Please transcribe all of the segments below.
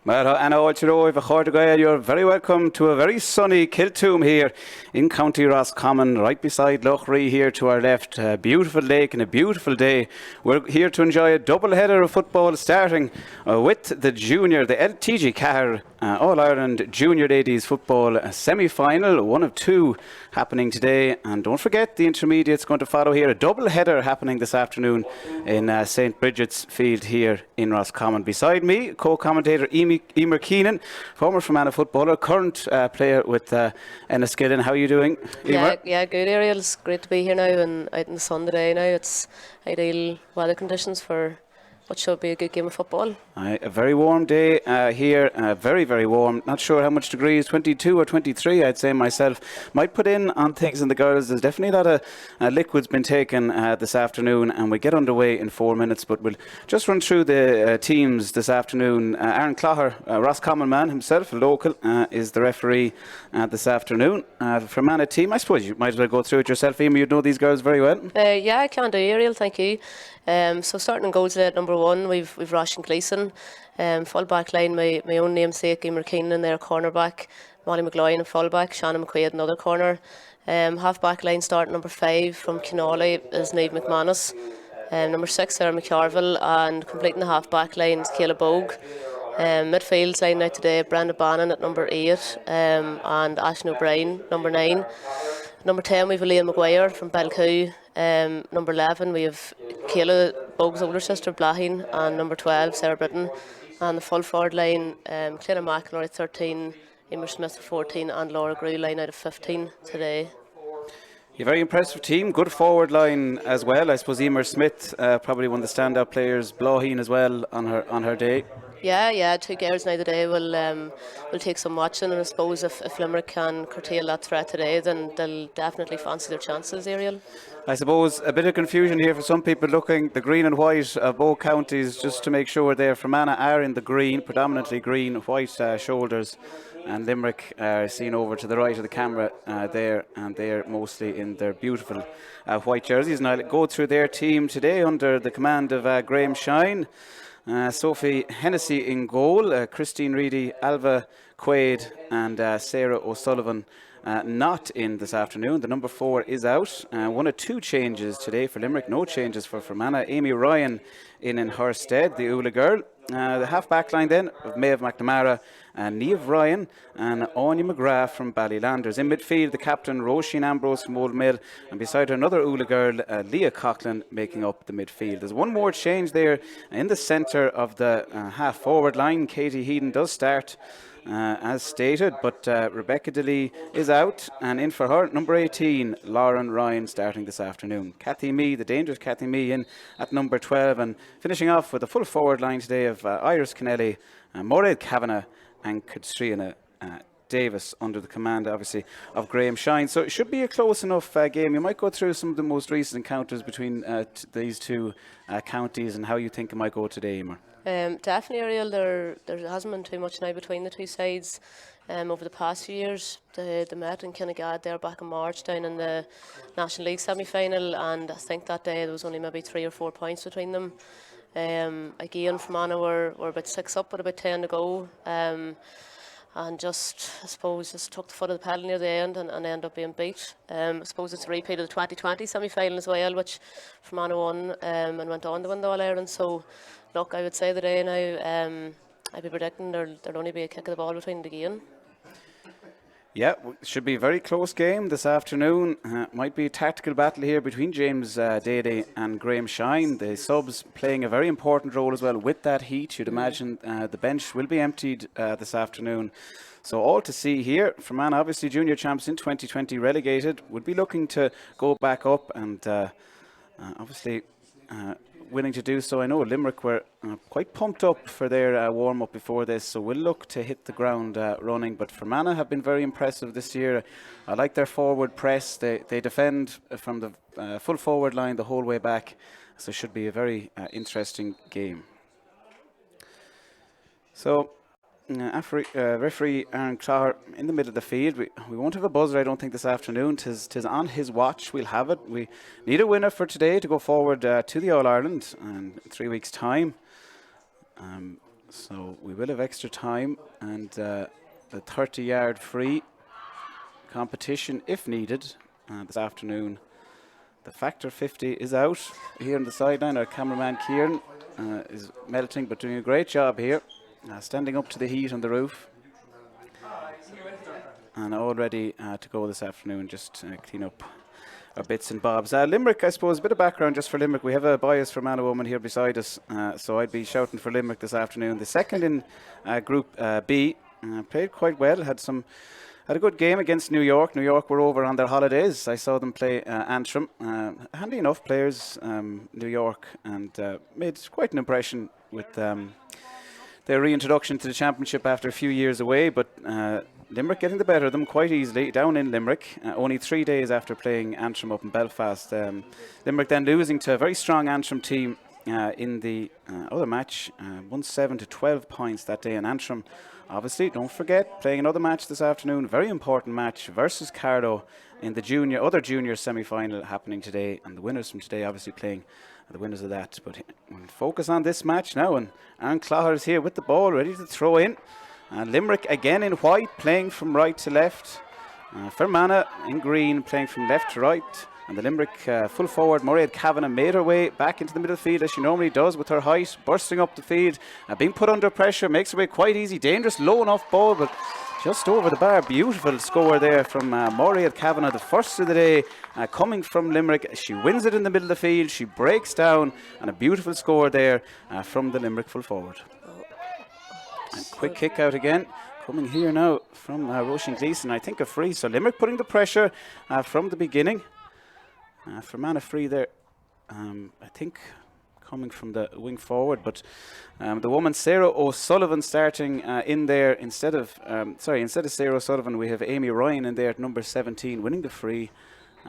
Well, Anna Olchero, if a you're very welcome to a very sunny Kiltoom here in County Roscommon, right beside Lough Ree here to our left. A beautiful lake and a beautiful day. We're here to enjoy a double header of football starting with the TG4 All-Ireland Junior Ladies Football semi-final, one of two happening today. And don't forget, the intermediate's going to follow here. A double header happening this afternoon in St. Bridget's Field here in Roscommon. Beside me, co-commentator Emer Keenan, former Fermanagh footballer, current player with Enniskillen. How are you doing, Emer? Yeah, good, Ariel. It's great to be here now and out in the sun today now. It's ideal weather conditions for what should be a good game of football. A very warm day here, very, very warm. Not sure how much degrees, 22 or 23, I'd say myself. Might put in on things in the girls. There's definitely a lot of liquids been taken this afternoon, and we get underway in 4 minutes. But we'll just run through the teams this afternoon. Aaron Clogher, Roscommon man himself, a local, is the referee this afternoon. The Fermanagh team, I suppose you might as well go through it yourself, Emma. You know these girls very well. Yeah, I can do, Ariel, thank you. So starting in goals at number one, we've Roshan Gleeson. Full back line, my own namesake, Emer Keenan, their cornerback. Molly McGloin in full back, Shannon McQuaid another corner. Half back line starting number 5 from Kinawley is Niamh McManus. Number 6 Sarah McCarville, and completing the half back line is Kayla Bogue. Midfield line out today, Brenda Bannon at number 8 and Ashton O'Brien, number 9. Number 10 we have Liam Maguire from Belcoo. Number 11 we have Kayla Bogue's older sister Blahin, and number 12 Sarah Britton. And the full forward line, Clena McElroy 13, Emer Smith 14 and Laura Grew line out of 15 today. A very impressive team, good forward line as well. I suppose Emer Smith, probably one of the standout players, Blahin as well on her day. Yeah, two girls now today will take some watching, and I suppose if Limerick can curtail that threat today, then they'll definitely fancy their chances, Ariel. I suppose a bit of confusion here for some people looking the green and white of both counties, just to make sure there. Fermanagh are in the green, predominantly green, white shoulders, and Limerick are seen over to the right of the camera there, and they're mostly in their beautiful white jerseys. And I'll go through their team today under the command of Graham Shine. Sophie Hennessy in goal, Christine Reedy, Alva Quaid and Sarah O'Sullivan not in this afternoon. The number 4 is out. One of two changes today for Limerick, no changes for Fermanagh. Amy Ryan in her stead, the Ula girl. The half-back line then of Maeve McNamara, Niamh Ryan and Anya McGrath from Ballylanders. In midfield, the captain Roisin Ambrose from Old Mill, and beside her another Ula girl, Leah Coughlin, making up the midfield. There's one more change there in the centre of the half-forward line. Katie Heaton does start as stated, but Rebecca DeLee is out, and in for her, number 18, Lauren Ryan, starting this afternoon. Kathy Mee, the dangerous Kathy Mee, in at number 12, and finishing off with a full forward line today of Iris Kennelly, Mairead Kavanagh and Catriona Davis, under the command, obviously, of Graham Shine. So it should be a close enough game. You might go through some of the most recent encounters between these two counties and how you think it might go today, Emer. Definitely, Ariel. There hasn't been too much now between the two sides over the past few years. They met in Kinnegad there back in March down in the National League semi-final, and I think that day there was only maybe 3 or 4 points between them. Again, Fermanagh were about 6 up with about 10 to go, and just, I suppose, just took the foot of the pedal near the end and ended up being beat. I suppose it's a repeat of the 2020 semi-final as well, which Fermanagh won and went on to win the All-Ireland. So, look, I would say today now, I'd be predicting there'll only be a kick of the ball between the again. Yeah, it should be a very close game this afternoon. Might be a tactical battle here between James Daly and Graham Shine. The subs playing a very important role as well with that heat. You'd imagine the bench will be emptied this afternoon. So all to see here. Fermanagh, obviously junior champs in 2020, relegated, would be looking to go back up, and obviously willing to do so. I know Limerick were quite pumped up for their warm-up before this, so we'll look to hit the ground running. But Fermanagh have been very impressive this year. I like their forward press. They defend from the full forward line the whole way back, so it should be a very interesting game. So referee Aaron Clogher in the middle of the field. We won't have a buzzer, I don't think, this afternoon. Tis on his watch. We'll have it. We need a winner for today to go forward to the All-Ireland in 3 weeks' time. So we will have extra time and the 30-yard free competition if needed this afternoon. The factor 50 is out here on the sideline. Our cameraman Kieran is melting but doing a great job here, standing up to the heat on the roof. And all ready to go this afternoon, just clean up our bits and bobs. Limerick, I suppose, a bit of background just for Limerick. We have a bias for Fermanagh woman here beside us, so I'd be shouting for Limerick this afternoon. The second in Group B played quite well, had a good game against New York. New York were over on their holidays. I saw them play Antrim. Handy enough players, New York, and made quite an impression with their reintroduction to the championship after a few years away, but Limerick getting the better of them quite easily down in Limerick, only 3 days after playing Antrim up in Belfast. Limerick then losing to a very strong Antrim team in the other match, won 7 to 12 points that day. And Antrim, obviously, don't forget, playing another match this afternoon, very important match versus Carlow in the other junior semi-final happening today, and the winners from today obviously playing the winners of that. But we'll focus on this match now, and Aaron Clogher is here with the ball, ready to throw in. Limerick again in white, playing from right to left. Fermanagh in green, playing from left to right. And the Limerick full forward, Mairead Kavanagh, made her way back into the middle of the field as she normally does with her height, bursting up the field, being put under pressure, makes her way quite easy, dangerous, low enough ball, but just over the bar. Beautiful score there from Mairead Kavanagh, the first of the day, coming from Limerick. She wins it in the middle of the field, she breaks down, and a beautiful score there from the Limerick full forward. And quick kick out again, coming here now from Roisin Gleeson. I think a free, so Limerick putting the pressure from the beginning. Fermanagh free there, I think coming from the wing forward, but the woman Sarah O'Sullivan starting in there instead of Sarah O'Sullivan, we have Amy Ryan in there at number 17, winning the free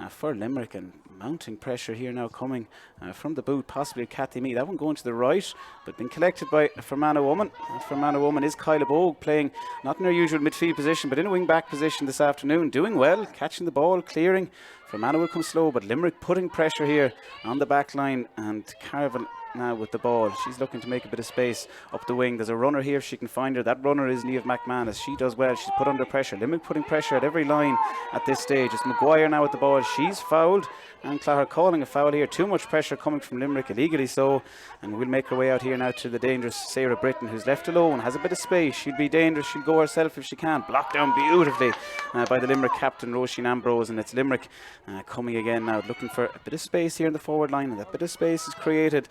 for Limerick, and mounting pressure here now coming from the boot, possibly Kathy Mee. That one going to the right, but been collected by a Fermanagh woman. Fermanagh woman is Kyla Bogue, playing not in her usual midfield position, but in a wing back position this afternoon, doing well, catching the ball, clearing. Fermanagh will come slow, but Limerick putting pressure here on the back line, and Carville now with the ball. She's looking to make a bit of space up the wing. There's a runner here if she can find her. That runner is Niamh McManus. She does well. She's put under pressure. Limerick putting pressure at every line at this stage. It's Maguire now with the ball. She's fouled, and Clogher calling a foul here. Too much pressure coming from Limerick, illegally so, and we'll make her way out here now to the dangerous Sarah Britton, who's left alone, has a bit of space. She'll be dangerous. She'll go herself if she can. Blocked down beautifully by the Limerick captain Roisin Ambrose, and it's Limerick coming again now, looking for a bit of space here in the forward line, and that bit of space is created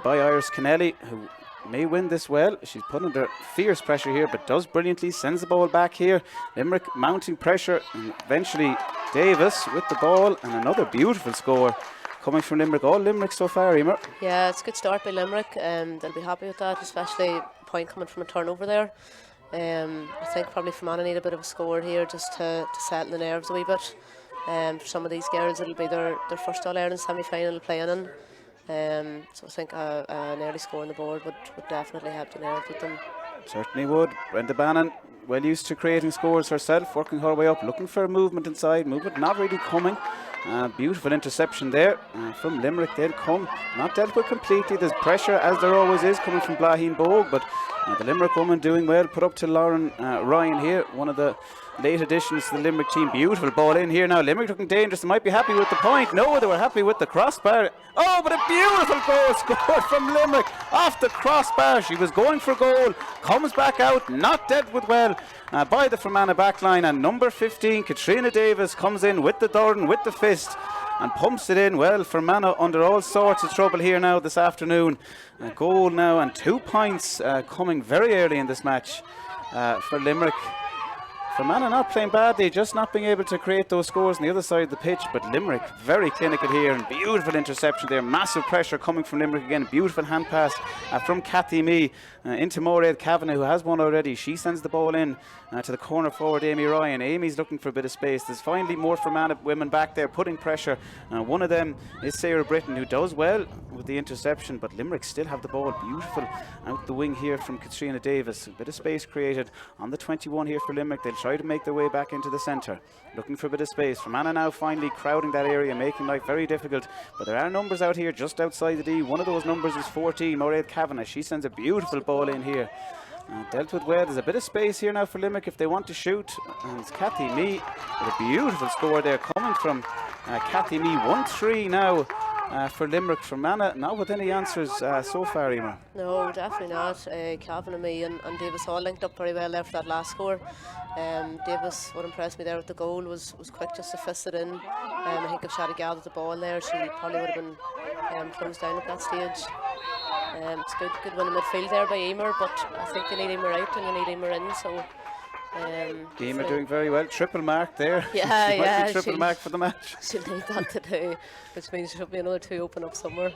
by Iris Kennelly, who may win this well. She's put under fierce pressure here, but does brilliantly, sends the ball back here. Limerick mounting pressure, and eventually Davis with the ball, and another beautiful score coming from Limerick. All Limerick so far, Emer. Yeah, it's a good start by Limerick. They'll be happy with that, especially a point coming from a turnover there. I think probably Fermanagh need a bit of a score here just to settle the nerves a wee bit. For some of these girls, it'll be their first All-Ireland semi-final playing in. So I think an early score on the board would definitely help the nerves with them. Certainly would. Brenda Bannon, well used to creating scores herself, working her way up, looking for a movement inside, movement not really coming. Beautiful interception there from Limerick. They'll come, not dealt with completely. There's pressure, as there always is, coming from Blahin Bogue, but the Limerick woman doing well, put up to Lauren Ryan here, one of the late additions to the Limerick team. Beautiful ball in here now. Limerick looking dangerous. They might be happy with the point. No, they were happy with the crossbar. Oh, but a beautiful goal scored from Limerick off the crossbar. She was going for goal, comes back out, not dealt with well by the Fermanagh backline, and number 15, Katrina Davis, comes in with the Durden, with the fist, and pumps it in. Well, Fermanagh under all sorts of trouble here now this afternoon. A goal now and 2 points coming very early in this match for Limerick. Fermanagh not playing badly, just not being able to create those scores on the other side of the pitch, but Limerick very clinical here, and beautiful interception there. Massive pressure coming from Limerick again. Beautiful hand pass from Kathy Mee into Mairead Kavanagh, who has one already. She sends the ball in to the corner forward, Amy Ryan. Amy's looking for a bit of space. There's finally more Fermanagh women back there putting pressure. One of them is Sarah Britton, who does well with the interception, but Limerick still have the ball. Beautiful out the wing here from Katrina Davis. A bit of space created on the 21 here for Limerick. They'll try try to make their way back into the centre. Looking for a bit of space. Fermanagh now finally crowding that area, making life very difficult. But there are numbers out here just outside the D. One of those numbers is 14, Mairead Kavanagh. She sends a beautiful ball in here. Dealt with well. There's a bit of space here now for Limerick if they want to shoot. And it's Kathy Mee with a beautiful score there coming from Kathy Mee. 1-3 now for Limerick. Fermanagh not with any answers so far, Emer. No, definitely not. Cavan and me and Davis all linked up very well there for that last score. Davis, what impressed me there with the goal was quick just to fist it in. I think if she had gathered the ball there, she probably would have been closed down at that stage. It's good win in midfield there by Emer, but I think you need Emer out and you need Emer in, so Emer doing very well. Triple mark there. Yeah, she might yeah. be triple mark for the match. She'll need that today, which means there should be another 2 open up somewhere.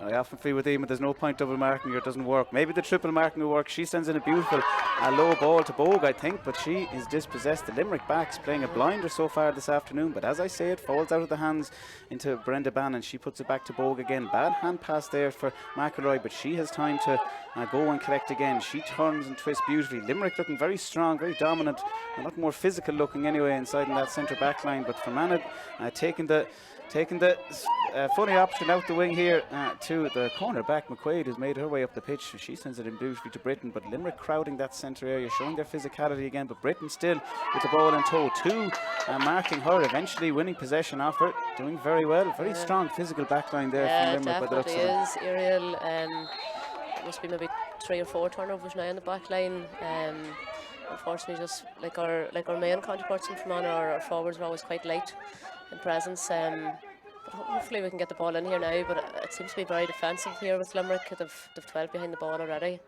I often feel with Emer there's no point double marking or it doesn't work. Maybe the triple marking will work. She sends in a beautiful low ball to Bogue, I think, but she is dispossessed. The Limerick backs playing a blinder so far this afternoon, but as I say, it falls out of the hands into Brenda Bannon. She puts it back to Bogue again. Bad hand pass there for McElroy, but she has time to go and collect again. She turns and twists beautifully. Limerick looking very strong, very dominant, a lot more physical looking anyway inside in that centre back line, but Fermanagh taking the funny option out the wing here to the corner back. McQuaid has made her way up the pitch. She sends it in beautifully to Britton, but Limerick crowding that centre area, showing their physicality again, but Britton still with the ball in tow. 2 marking her, eventually winning possession off her, doing very well. Very strong physical backline there from Limerick. Yeah, definitely is. Ariel, it must be maybe 3 or 4 turnovers now in the back line. Unfortunately, just like our main counterparts from Fermanagh, our forwards are always quite light in presence. But hopefully we can get the ball in here now, but it seems to be very defensive here with Limerick. They've 12 behind the ball already.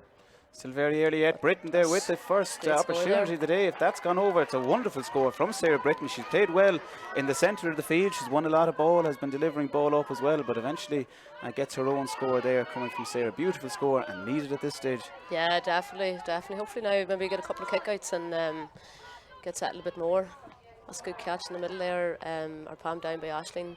Still very early yet. Britton there with the first opportunity of the day. If that's gone over, it's a wonderful score from Sarah Britton. She's played well in the centre of the field. She's won a lot of ball, has been delivering ball up as well, but eventually gets her own score there coming from Sarah. Beautiful score and needed at this stage. Yeah, definitely. Hopefully now maybe get a couple of kickouts and get settled a bit more. That's a good catch in the middle there, or palm down by Aisling.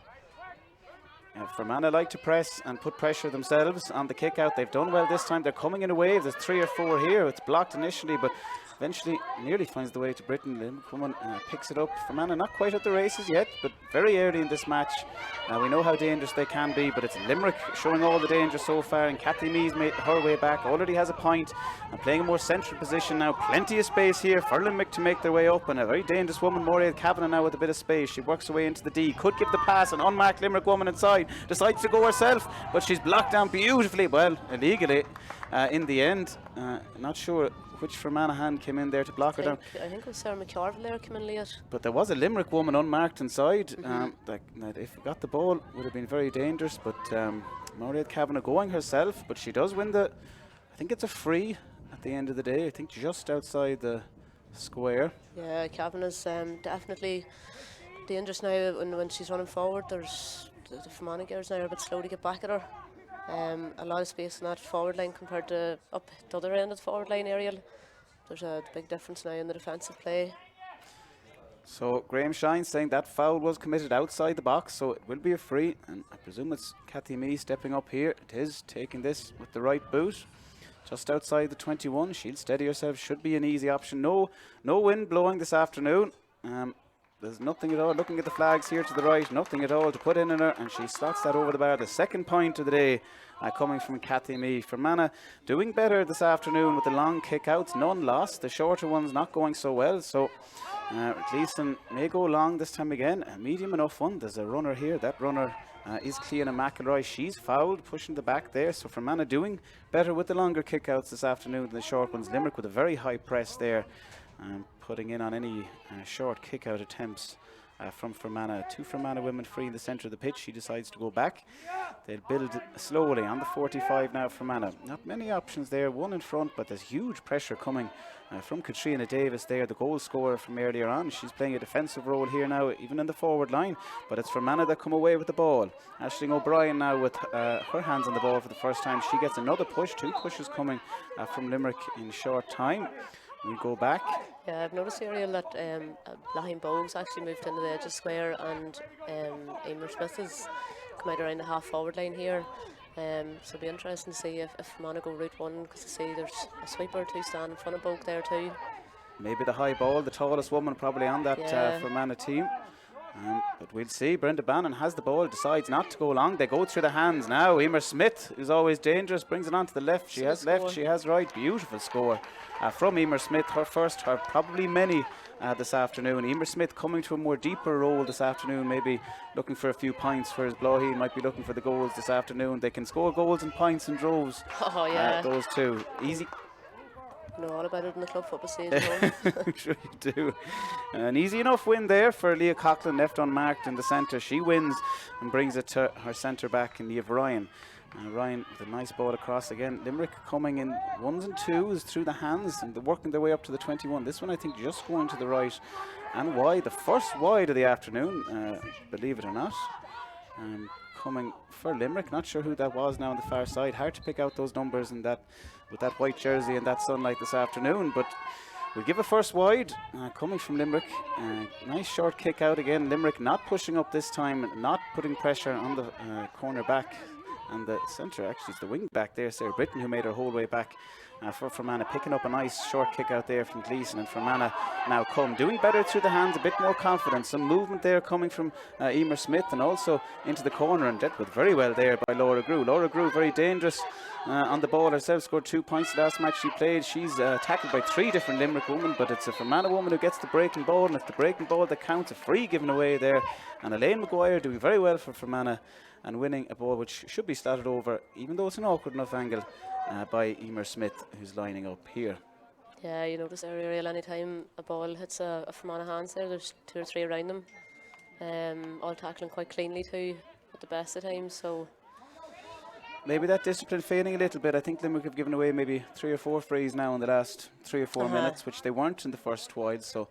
Fermanagh like to press and put pressure themselves on the kick out. They've done well this time. They're coming in a wave. There's 3 or 4 here. It's blocked initially, but eventually nearly finds the way to Britton. Limerick picks it up. Fermanagh not quite at the races yet, but very early in this match. We know how dangerous they can be, but it's Limerick showing all the danger so far, and Kathy Mee's made her way back. Already has a point and playing a more central position now. Plenty of space here for Limerick to make their way up, and a very dangerous woman, Mairead Kavanagh, now with a bit of space. She works her way into the D. Could give the pass. An unmarked Limerick woman inside. Decides to go herself, but she's blocked down beautifully. Well, illegally in the end. Not sure which Fermanagh hand came in there to block her down. I think it was Sarah McCarville there came in late. But there was a Limerick woman unmarked inside. That if we got the ball would have been very dangerous. But Mairead Kavanagh going herself, but she does win the. I think it's a free at the end of the day. I think just outside the square. Yeah, Kavanagh's definitely dangerous now when she's running forward. There's the Fermanagh girls now are a bit slow to get back at her. A lot of space in that forward line compared to up the other end of the forward line area. There's a big difference now in the defensive play. So Graham Shine saying that foul was committed outside the box, so it will be a free, and I presume it's Kathy Mee stepping up here. It is, taking this with the right boot just outside the 21. She'll steady herself, should be an easy option. No wind blowing this afternoon. There's nothing at all. Looking at the flags here to the right, nothing at all to put in her, and she slots that over the bar. The second point of the day coming from Kathy Mee. Fermanagh doing better this afternoon with the long kick-outs, none lost. The shorter ones not going so well, so Gleeson may go long this time again. A medium enough one. There's a runner here. That runner is Cleona McElroy. She's fouled, pushing the back there. So Fermanagh doing better with the longer kick-outs this afternoon than the short ones. Limerick with a very high press there. Putting in on any short kick-out attempts from Fermanagh. 2 Fermanagh women free in the centre of the pitch. She decides to go back. They'll build slowly on the 45 now. Fermanagh. Not many options there. One in front, but there's huge pressure coming from Katrina Davis there, the goal scorer from earlier on. She's playing a defensive role here now, even in the forward line. But it's Fermanagh that come away with the ball. Aisling O'Brien now with her hands on the ball for the first time. She gets another push. 2 pushes coming from Limerick in short time. We go back. Yeah, I've noticed, Ariel, that Lahine Bogues actually moved into the edge of square, and Emer Smith has come out around the half forward line here. So it'll be interesting to see if Fermanagh go route one, because I see there's a sweeper or 2 standing in front of Bogue there too. maybe the high ball, the tallest woman probably on that Fermanagh team. But we'll see. Brenda Bannon has the ball, decides not to go long. They go through the hands now. Emer Smith, who's always dangerous, brings it on to the left. She has left, she has right. Beautiful score from Emer Smith. Her first, her probably many this afternoon. Emer Smith coming to a more deeper role this afternoon, maybe looking for a few points, whereas Blaheen might be looking for the goals this afternoon. They can score goals and points in droves. Oh, yeah. Those two. Easy. Know all about it in the club football season. I'm sure you do. An easy enough win there for Leah Coughlin, left unmarked in the centre. She wins and brings it to her centre back in Niamh Ryan. Ryan with a nice ball across again. Limerick coming in 1s and 2s through the hands and they're working their way up to the 21. This one I think just going to the right and wide. The first wide of the afternoon, believe it or not. Coming for Limerick, not sure who that was now on the far side. Hard to pick out those numbers and that with that white jersey and that sunlight this afternoon, but we'll give a first wide coming from Limerick. Nice short kick out again. Limerick not pushing up this time, not putting pressure on the corner back and the centre. Actually it's the wing back there, Sarah Britton, who made her whole way back for Fermanagh, picking up a nice short kick out there from Gleeson, and Fermanagh now doing better through the hands, a bit more confidence, some movement there coming from Emer Smith and also into the corner, and dealt with very well there by Laura Grew. Laura Grew very dangerous on the ball herself, scored 2 points the last match she played. She's tackled by 3 different Limerick women, but it's a Fermanagh woman who gets the breaking ball, and it's the breaking ball that counts. A free given away there, and Elaine Maguire doing very well for Fermanagh and winning a ball which should be slotted over, even though it's an awkward enough angle, by Emer Smith, who's lining up here. Yeah, you notice Ariel, any time a ball hits a Fermanagh hands there's 2 or 3 around them, all tackling quite cleanly too at the best of times, so maybe that discipline fading a little bit. I think Limerick have given away maybe 3 or 4 frees now in the last 3 or 4 minutes, which they weren't in the first wide, so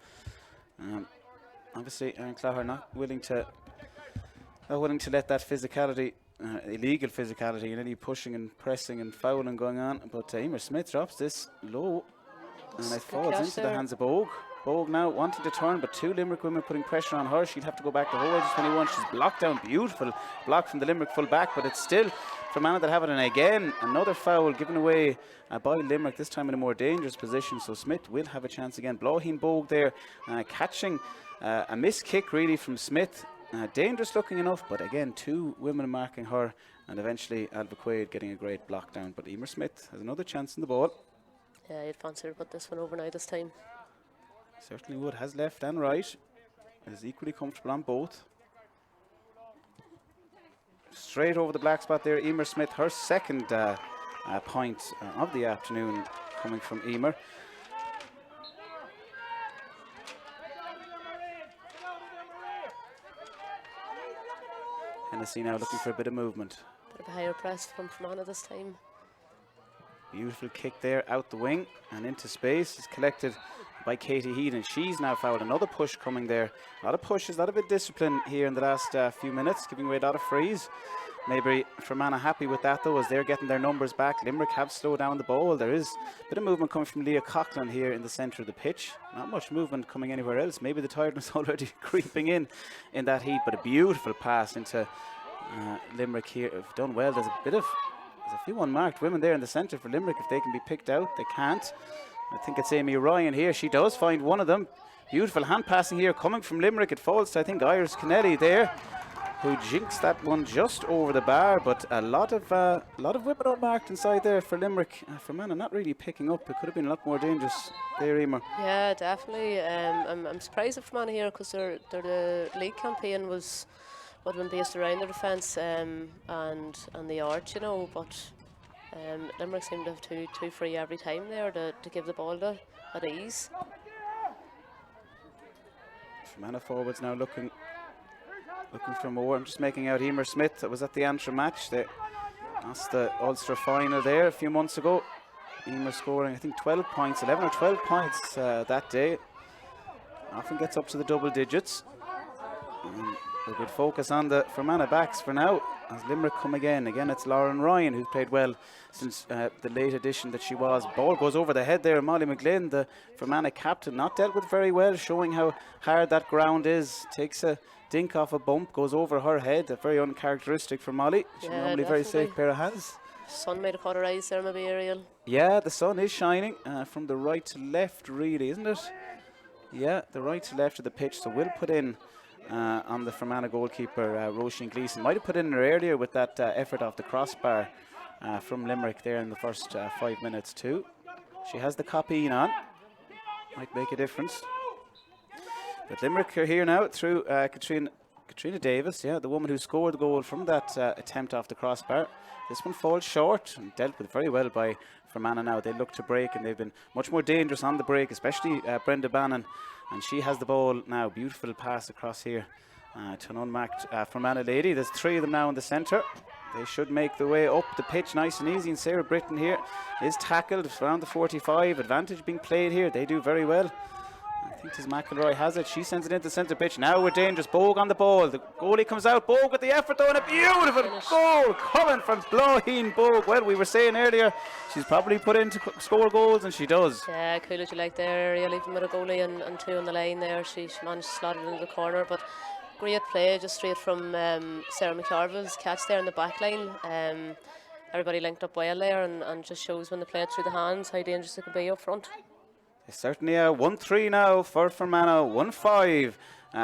obviously Aaron Clogher not willing to let that physicality, illegal physicality, and any pushing and pressing and fouling going on. But Emer Smith drops this low and it falls into the hands of Bogue. Bogue now wanting to turn, but 2 Limerick women putting pressure on her. She'd have to go back to whole edge 21. She's blocked down. Beautiful block from the Limerick full back, but it's still Fermanagh that have it. And again, another foul given away by Limerick, this time in a more dangerous position. So Smith will have a chance again. Blaheen Bogue there catching a missed kick really from Smith. Dangerous looking enough, but again 2 women marking her, and eventually Alva Quaid getting a great block down. But Emer Smith has another chance in the ball. Yeah, you'd fancy to put this one over now this time. Certainly would. Has left and right. Is equally comfortable on both. Straight over the black spot there, Emer Smith, her second point of the afternoon coming from Emer. Hennessy now looking for a bit of movement. Bit of a higher press from Fermanagh this time. Beautiful kick there out the wing and into space. It's collected by Katie Heed, and she's now fouled. Another push coming there. A lot of pushes, a lot of bit of discipline here in the last few minutes, giving away a lot of frees. Maybe Fermanagh happy with that though, as they're getting their numbers back. Limerick have slowed down the ball. There is a bit of movement coming from Leah Coughlin here in the centre of the pitch. Not much movement coming anywhere else. Maybe the tiredness already creeping in that heat, but a beautiful pass into Limerick here. Have done well. There's a few unmarked women there in the centre for Limerick. If they can be picked out, they can't. I think it's Amy Ryan here. She does find one of them. Beautiful hand passing here coming from Limerick. It falls to, I think, Iris Kennelly there, who jinxed that one just over the bar. But a lot of women unmarked inside there for Limerick. Fermanagh not really picking up. It could have been a lot more dangerous there, Emer. Yeah, definitely. I'm surprised at Fermanagh here, because the league campaign would have been based around their defence and the arch, you know, but Limerick seemed to have two free every time there to give the ball to at ease. Fermanagh forwards now looking for more. I'm just making out Emer Smith. That was at the Antrim match. They lost the Ulster final there a few months ago. Emer scoring, I think, 12 points, 11 or 12 points that day. Often gets up to the double digits. A good focus on the Fermanagh backs for now, as Limerick come again. Again, it's Lauren Ryan, who's played well since the late edition that she was. Ball goes over the head there. Molly McGlynn, the Fermanagh captain, not dealt with very well, showing how hard that ground is. Takes a dink off a bump, goes over her head. Very uncharacteristic for Molly. She's normally a very safe pair of hands. Sun made a cut of eyes there, maybe, Ariel. Yeah, the sun is shining from the right to left, really, isn't it? Yeah, the right to left of the pitch. So we'll put in on the Fermanagh goalkeeper, Roisin Gleeson. Might have put in her earlier with that effort off the crossbar from Limerick there in the first 5 minutes too. She has the copy on. Might make a difference. But Limerick are here now through Katrina Davis, yeah, the woman who scored the goal from that attempt off the crossbar. This one falls short and dealt with very well by Fermanagh now. They look to break and they've been much more dangerous on the break, especially Brenda Bannon. And she has the ball now. Beautiful pass across here to an unmarked Fermanagh lady. There's 3 of them now in the centre. They should make their way up the pitch nice and easy. And Sarah Britton here is tackled around the 45. Advantage being played here. They do very well. I think as McElroy has it, she sends it into the centre pitch. Now we're dangerous. Bogue on the ball. The goalie comes out. Bogue with the effort though, and a beautiful goal coming from Bláithín Bogue. Well, we were saying earlier, she's probably put in to score goals, and she does. Yeah, cool as you like there, Ariel, even with a goalie and 2 on the line there. She managed to slot it into the corner, but great play just straight from Sarah McCarville's catch there in the back line. Everybody linked up well there and just shows when they play it through the hands how dangerous it can be up front. They certainly are. 1-3 now for Fermanagh, 1-5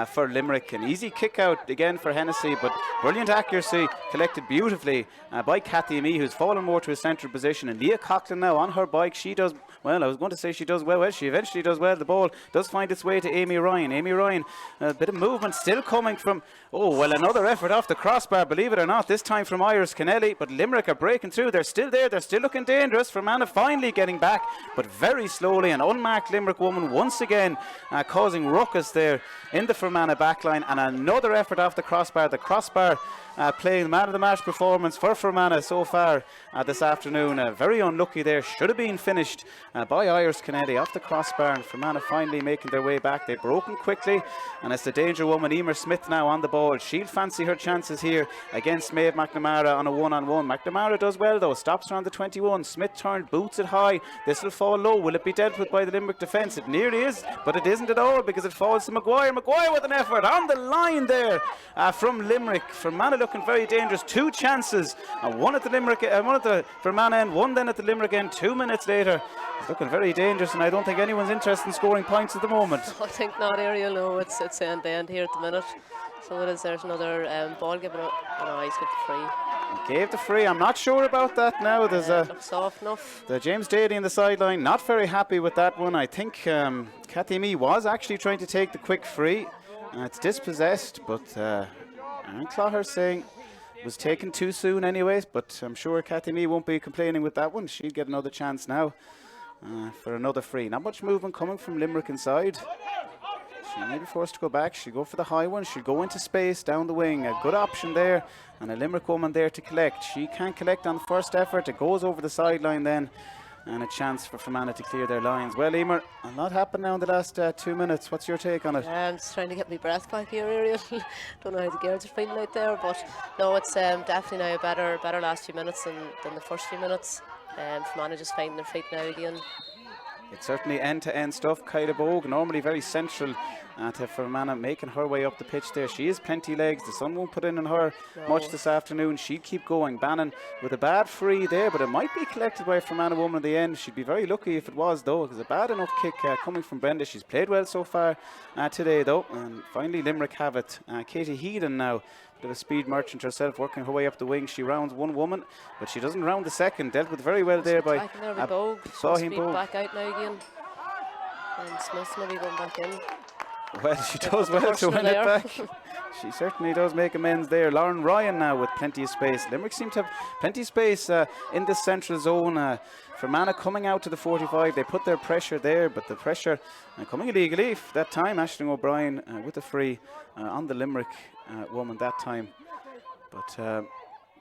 for Limerick. An easy kick out again for Hennessy, but brilliant accuracy collected beautifully by Cathy Mee, who's fallen more to a central position. And Leah Coughlin now on her bike. She does well. I was going to say she does well. Well, she eventually does well. The ball does find its way to Amy Ryan. Amy Ryan, a bit of movement still coming from, another effort off the crossbar, believe it or not, this time from Iris Kennelly. But Limerick are breaking through. They're still there. They're still looking dangerous. Fermanagh finally getting back, but very slowly. An unmarked Limerick woman once again causing ruckus there in the Fermanagh backline. And another effort off the crossbar. The crossbar playing the man of the match performance for Fermanagh so far this afternoon. Very unlucky there. Should have been finished by Iris Kennedy off the crossbar, and Fermanagh finally making their way back. They've broken quickly, and it's the danger woman Emer Smith now on the ball. She'll fancy her chances here against Maeve McNamara on a one-on-one. McNamara does well though, stops around the 21. Smith turned, boots it high. This will fall low. Will it be dealt with by the Limerick defence? It nearly is, but it isn't at all because it falls to Maguire. Maguire with an effort on the line there from Limerick. Fermanagh looking very dangerous. 2 chances, one at the Limerick, one at the Fermanagh end, one then at the Limerick end. 2 minutes later, it's looking very dangerous, and I don't think anyone's interested in scoring points at the moment. I think not, Ariel. No, it's end to end here at the minute. So it is. There's another ball given up. Oh, he's got the free. He gave the free. I'm not sure about that now. There's looks soft enough. The James Daly in the sideline, not very happy with that one. I think Cathy Mee was actually trying to take the quick free. It's dispossessed, but Aaron Clogher saying it was taken too soon anyways, but I'm sure Cathy Mee won't be complaining with that one. She'll get another chance now for another free. Not much movement coming from Limerick inside. She may be forced to go back. She'll go for the high one. She'll go into space down the wing. A good option there, and a Limerick woman there to collect. She can't collect on the first effort. It goes over the sideline then, and a chance for Fermanagh to clear their lines. Well, Emer, a lot happened now in the last 2 minutes. What's your take on it? I'm just trying to get my breath back here, Ariel. Don't know how the girls are feeling out there, but no, it's definitely now a better last few minutes than the first few minutes. Fermanagh just finding their feet now again. It's certainly end-to-end stuff. Kyla Bogue, normally very central to Fermanagh, making her way up the pitch there. She has plenty legs. The sun won't put in on her much this afternoon. She'd keep going. Bannon with a bad free there, but it might be collected by a Fermanagh woman at the end. She'd be very lucky if it was, though, because a bad enough kick coming from Brenda. She's played well so far today, though. And finally, Limerick have it. Katie Heedon now, bit of a speed merchant herself, working her way up the wing. She rounds one woman, but she doesn't round the second. Dealt with very well there by Bláithín Bogue. Back out now again. And Smith maybe going back in. Well, she does well to win it back. She certainly does make amends there. Lauren Ryan now with plenty of space. Limerick seem to have plenty of space in the central zone. Fermanagh coming out to the 45. They put their pressure there, but the pressure coming illegally that time. Aisling O'Brien with the free on the Limerick woman that time. But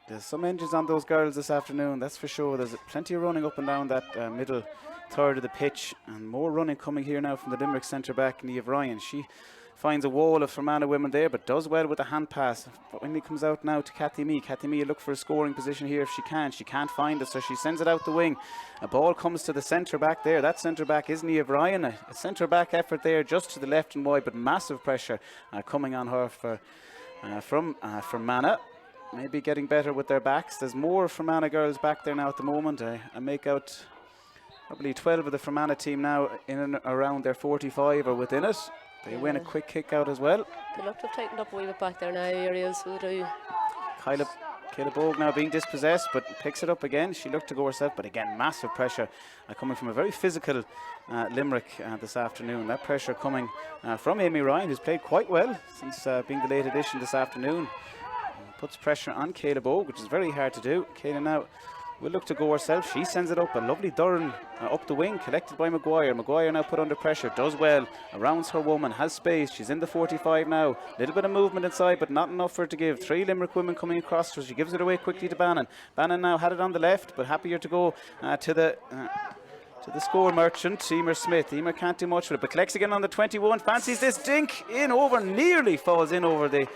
there's some engines on those girls this afternoon, that's for sure. There's plenty of running up and down that middle third of the pitch, and more running coming here now from the Limerick centre back, Niamh Ryan. She finds a wall of Fermanagh women there, but does well with the hand pass. Finally comes out now to Cathy Mee. Cathy Mee will look for a scoring position here if she can. She can't find it, so she sends it out the wing. A ball comes to the centre back there. That centre back is Niamh Ryan. A centre back effort there just to the left and wide, but massive pressure coming on her from Fermanagh. maybe getting better with their backs. There's more Fermanagh girls back there now at the moment. I make out probably 12 of the Fermanagh team now in and around their 45 or within it. They win a quick kick out as well. They look to have tightened up a wee bit back there now, Ariel, so they do. Kayla Bogue now being dispossessed, but picks it up again. She looked to go herself, but again, massive pressure coming from a very physical Limerick this afternoon. That pressure coming from Amy Ryan, who's played quite well since being the late addition this afternoon. Puts pressure on Kayla Bogue, which is very hard to do. Kayla now will look to go herself. She sends it up. A lovely Durran up the wing, collected by Maguire. Maguire now put under pressure, does well, rounds her woman, has space. She's in the 45 now. Little bit of movement inside, but not enough for her to give. 3 Limerick women coming across, so she gives it away quickly to Bannon. Bannon now had it on the left, but happier to go to the score merchant, Emer Smith. Emer can't do much with it, but collects again on the 21. Fancies this dink in over, nearly falls in over the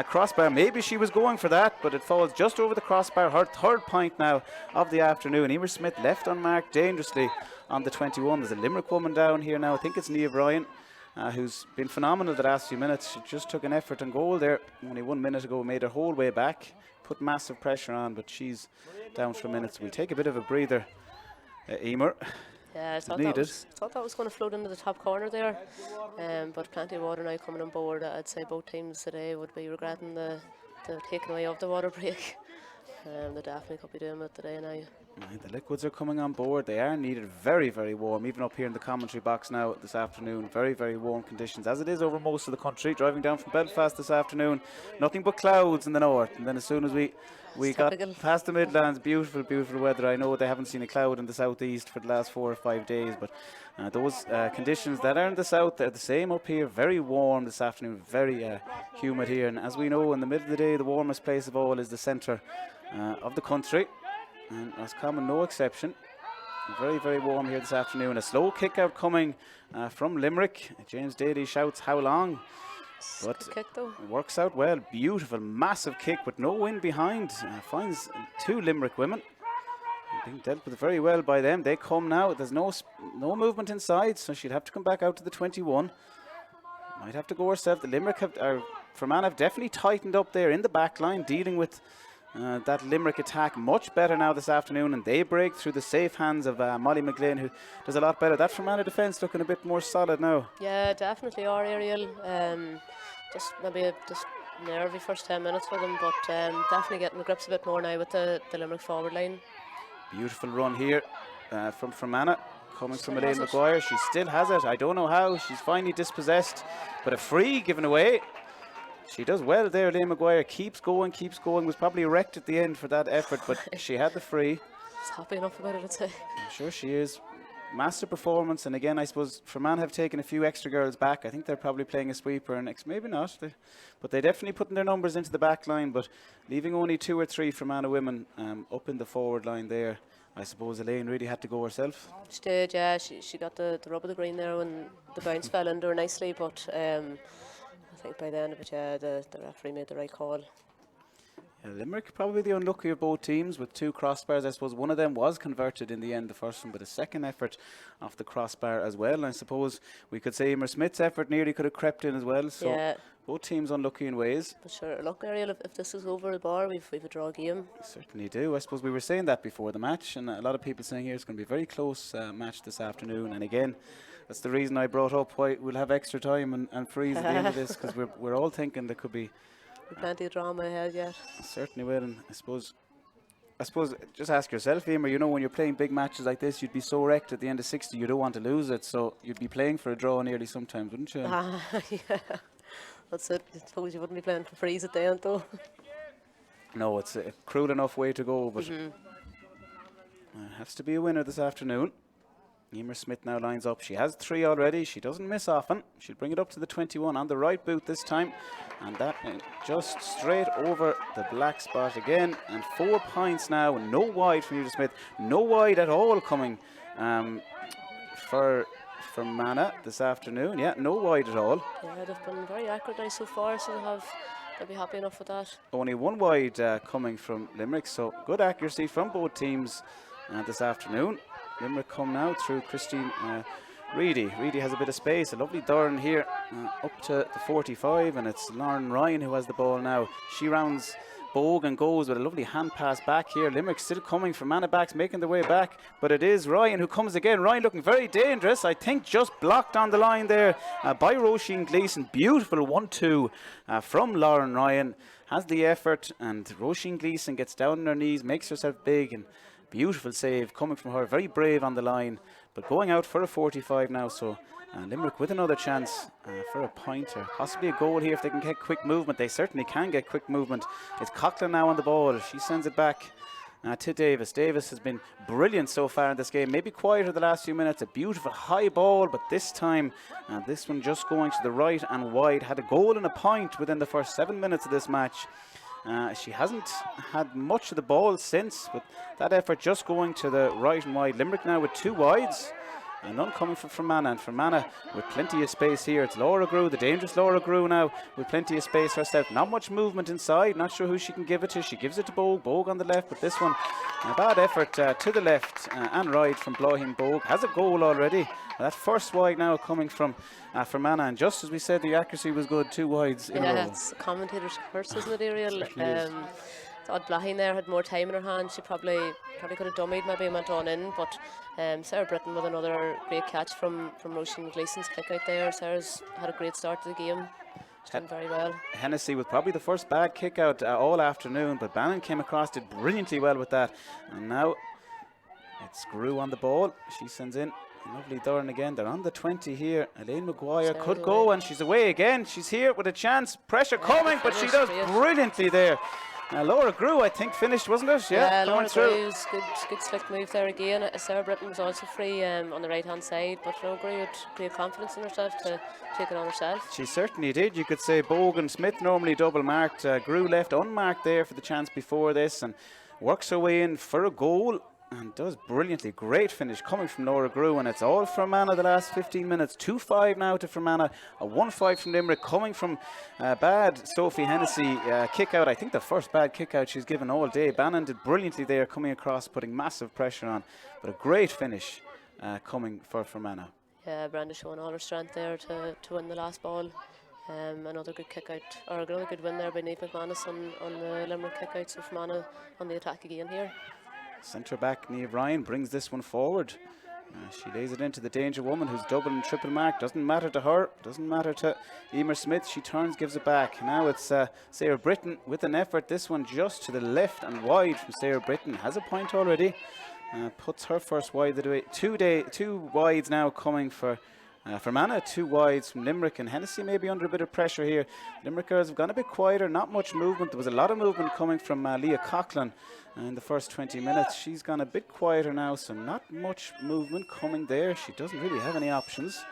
crossbar. Maybe she was going for that, but it falls just over the crossbar. Her third point now of the afternoon. Emer Smith left unmarked dangerously on the 21. There's a Limerick woman down here now. I think it's Nia Bryan, who's been phenomenal the last few minutes. She just took an effort and goal there only 1 minute ago, made her whole way back, put massive pressure on, but she's down for minutes. We'll take a bit of a breather, Emer. Yeah, I thought that was going to float into the top corner there, but plenty of water now coming on board. I'd say both teams today would be regretting the taking away of the water break. They definitely could be doing it today now. The liquids are coming on board. They are needed very, very warm, even up here in the commentary box now this afternoon. Very, very warm conditions, as it is over most of the country. Driving down from Belfast this afternoon, nothing but clouds in the north. And then as soon as we got past the Midlands, beautiful, beautiful weather. I know they haven't seen a cloud in the southeast for the last 4 or 5 days, but those conditions that are in the south, they're the same up here. Very warm this afternoon, very humid here. And as we know, in the middle of the day, the warmest place of all is the centre of the country. And Roscommon, no exception. Very, very warm here this afternoon. A slow kick out coming from Limerick. James Daly shouts, how long? But kick though. It works out well. Beautiful, massive kick with no wind behind. Finds 2 Limerick women. Being dealt with very well by them. They come now. There's no movement inside, so she'll have to come back out to the 21. Might have to go herself. The Limerick Fermanagh have definitely tightened up there in the back line, dealing with that Limerick attack much better now this afternoon, and they break through the safe hands of Molly McGlynn, who does a lot better. That Fermanagh defence looking a bit more solid now. Yeah, definitely are, Ariel. Just maybe just nervy first 10 minutes for them, but definitely getting the grips a bit more now with the Limerick forward line. Beautiful run here from Fermanagh, coming from Elaine Maguire. She still has it. I don't know how. She's finally dispossessed, but a free given away. She does well there, Elaine Maguire. Keeps going. Was probably wrecked at the end for that effort, but she had the free. She's happy enough about it, I'd say. I'm sure she is. Massive performance, and again, I suppose Fermanagh have taken a few extra girls back. I think they're probably playing a sweeper next, maybe not, but they're definitely putting their numbers into the back line, but leaving only 2 or 3 Fermanagh women up in the forward line there. I suppose Elaine really had to go herself. She did, yeah. She got the rub of the green there when the bounce fell under her nicely, but I think by the end of it, yeah, the referee made the right call. Yeah, Limerick probably the unlucky of both teams with 2 crossbars. I suppose one of them was converted in the end, the first one, but a second effort off the crossbar as well. And I suppose we could say Emer Smith's effort nearly could have crept in as well. So yeah, both teams unlucky in ways. But sure, look, Ariel, if this is over the bar, we've a draw game. We certainly do. I suppose we were saying that before the match, and a lot of people saying here it's going to be a very close match this afternoon. And again, that's the reason I brought up why we'll have extra time and freeze at the end of this, because we're all thinking there could be plenty of drama ahead yet. Certainly will, and I suppose just ask yourself, Emer, you know, when you're playing big matches like this, you'd be so wrecked at the end of 60, you don't want to lose it, so you'd be playing for a draw nearly sometimes, wouldn't you? Yeah, that's it. I suppose you wouldn't be playing for freeze at the end though. No, it's a cruel enough way to go, but has to be a winner this afternoon. Emer Smith now lines up. She has 3 already. She doesn't miss often. She'll bring it up to the 21 on the right boot this time. And that just straight over the black spot again. And 4 points now. No wide from Emer Smith. No wide at all coming for Fermanagh this afternoon. Yeah, no wide at all. Yeah, they've been very accurate now so far, so they'll be happy enough with that. Only 1 wide coming from Limerick. So good accuracy from both teams this afternoon. Limerick come now through Christine Reedy. Reedy has a bit of space. A lovely Durran here up to the 45, and it's Lauren Ryan who has the ball now. She rounds Bogan goes with a lovely hand pass back here. Limerick still coming. Fermanagh backs making their way back, but it is Ryan who comes again. Ryan looking very dangerous. I think just blocked on the line there by Roisin Gleeson. Beautiful 1-2 from Lauren Ryan. Has the effort, and Roisin Gleeson gets down on her knees, makes herself big, and beautiful save coming from her. Very brave on the line, but going out for a 45 now. So Limerick with another chance for a pointer, possibly a goal here if they can get quick movement. They certainly can get quick movement. It's Coughlin now on the ball. She sends it back to Davis. Davis has been brilliant so far in this game. Maybe quieter the last few minutes. A beautiful high ball, but this time, this one just going to the right and wide. Had a goal and a point within the first 7 minutes of this match. She hasn't had much of the ball since, but that effort just going to the right and wide. Limerick now with 2 wides. And none coming from Fermanagh, and Fermanagh with plenty of space here. It's Laura Grew, the dangerous Laura Grew now with plenty of space herself. Not much movement inside, not sure who she can give it to. She gives it to Bogue, Bogue on the left, but this one, a bad effort to the left and right from Blahin. Bogue has a goal already. That first wide now coming from Fermanagh, and just as we said, the accuracy was good, 2 wides in a row. Yeah, it's a commentator's curse, isn't it, Ariel? Thought Blahin there had more time in her hand. She probably could have dummied maybe and went on in, but Sarah Britton with another great catch from Roisin Gleeson's kick out there. Sarah's had a great start to the game. She's done very well. Hennessy with probably the first bad kick out all afternoon, but Bannon came across, did brilliantly well with that. And now it's Grew on the ball. She sends in lovely Durn again. They're on the 20 here. Elaine Maguire could go, and she's away again. She's here with a chance. Pressure coming, but she does brilliantly there. Laura Grew, I think, finished, wasn't it? Yeah, Laura Grew's good slick move there again. Sarah Britton was also free on the right hand side, but Laura Grew had great confidence in herself to take it on herself. She certainly did. You could say Bogan Smith normally double marked. Grew left unmarked there for the chance before this, and works her way in for a goal. And does brilliantly. Great finish coming from Laura Grew, and it's all Fermanagh the last 15 minutes. 2-5 now to Fermanagh. A 1-5 from Limerick coming from bad Sophie Hennessy kick out. I think the first bad kick out she's given all day. Bannon did brilliantly there, coming across, putting massive pressure on. But a great finish coming for Fermanagh. Yeah, Brenda showing all her strength there to win the last ball. Another good kick out, or another good win there by Niamh McManus on the Limerick kick out. So Fermanagh on the attack again here. Centre back Niamh Ryan brings this one forward. She lays it into the danger woman who's double and triple mark. Doesn't matter to her, doesn't matter to Emer Smith. She turns, gives it back. Now it's Sarah Britton with an effort. This one just to the left and wide from Sarah Britton. Has a point already. Puts her first wide away. 2 wides now coming for Fermanagh. 2 wides from Limerick, and Hennessy may be under a bit of pressure here. Limerick girls have gone a bit quieter, not much movement. There was a lot of movement coming from Leah Coughlin in the first 20 minutes. She's gone a bit quieter now, so not much movement coming there. She doesn't really have any options.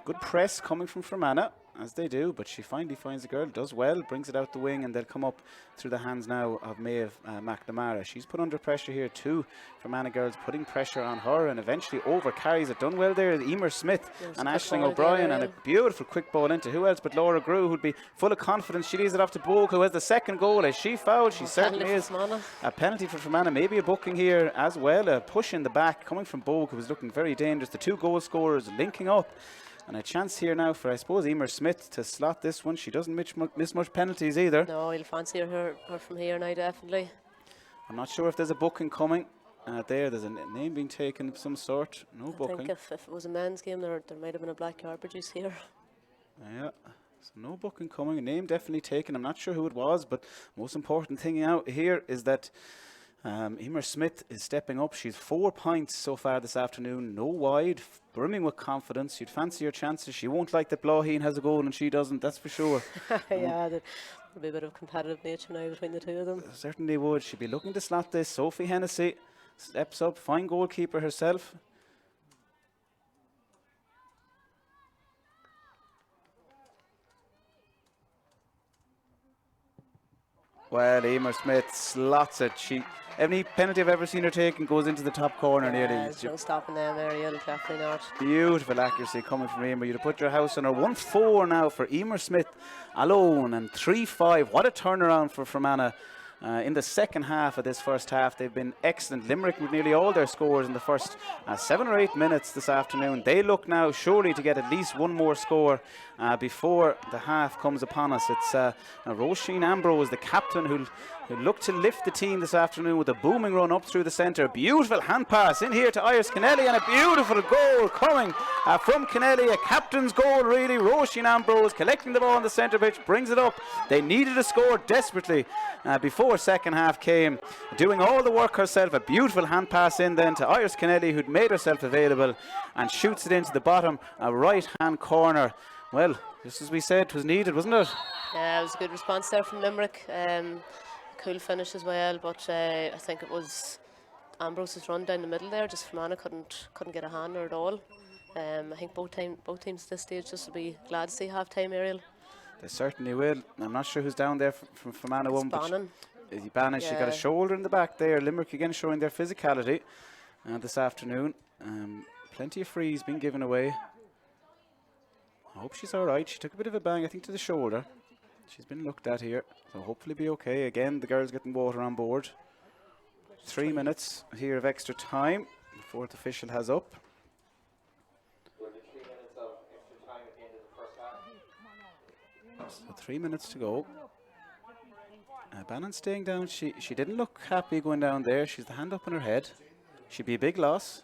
Good press coming from Fermanagh, as they do, but she finally finds the girl, does well, brings it out the wing, and they'll come up through the hands now of Maeve McNamara. She's put under pressure here too. Fermanagh girls putting pressure on her, and eventually over carries it. Done well there, Emer Smith and Aisling O'Brien, and a beautiful quick ball into who else but Laura Grew, who'd be full of confidence. She leaves it off to Bogue, who has the second goal. Is she fouled? She certainly is. A penalty for Fermanagh, maybe a booking here as well. A push in the back coming from Bogue, who was looking very dangerous. The 2 goal scorers linking up. And a chance here now for, I suppose, Emer Smith to slot this one. She doesn't miss much penalties either. No, you'll fancy her from here now, definitely. I'm not sure if there's a booking coming. There's a name being taken of some sort. No booking. I think if it was a men's game, there might have been a black card produced here. Yeah, so no booking coming. A name definitely taken. I'm not sure who it was, but most important thing out here is that Emer Smith is stepping up. She's 4 points so far this afternoon. No wide, brimming with confidence. You'd fancy her chances. She won't like that Blahin has a goal and she doesn't, that's for sure. Yeah, there'll be a bit of competitive nature now between the 2 of them. Certainly would. She'd be looking to slot this. Sophie Hennessy steps up, fine goalkeeper herself. Well, Emer Smith slots it. Any penalty I've ever seen her take and goes into the top corner nearly. There's no stopping them, Ariel, definitely not. Beautiful accuracy coming from Emer. You'd have put your house on her. 1-4 now for Emer Smith alone, and 3-5. What a turnaround for Fermanagh. in the second half of this first half. They've been excellent. Limerick with nearly all their scores in the first 7 or 8 minutes this afternoon. They look now surely to get at least one more score before the half comes upon us. It's Roisin Ambrose, the captain, who looked to lift the team this afternoon with a booming run up through the centre. Beautiful hand pass in here to Iris Kennelly, and a beautiful goal coming from Kennelly. A captain's goal, really. Roisin Ambrose collecting the ball on the centre pitch, brings it up. They needed a score desperately before second half came, doing all the work herself. A beautiful hand pass in then to Iris Kennelly, who'd made herself available, and shoots it into the bottom right hand corner. Well, just as we said, it was needed, wasn't it? Yeah, it was a good response there from Limerick. Cool finish as well, but I think it was Ambrose's run down the middle there. Just Fermanagh couldn't get a hand or at all. I think both teams at this stage just will be glad to see half time, Ariel. They certainly will. I'm not sure who's down there from Fermanagh. It's Bannon. Bannon, she got a shoulder in the back there. Limerick again showing their physicality this afternoon. Plenty of frees being given away. I hope she's all right. She took a bit of a bang, I think, to the shoulder. She's been looked at here, so hopefully be okay. Again, the girls getting water on board. 3 minutes here of extra time. The fourth official has up. So 3 minutes to go. Bannon staying down. She didn't look happy going down there. She's the hand up on her head. She'd be a big loss.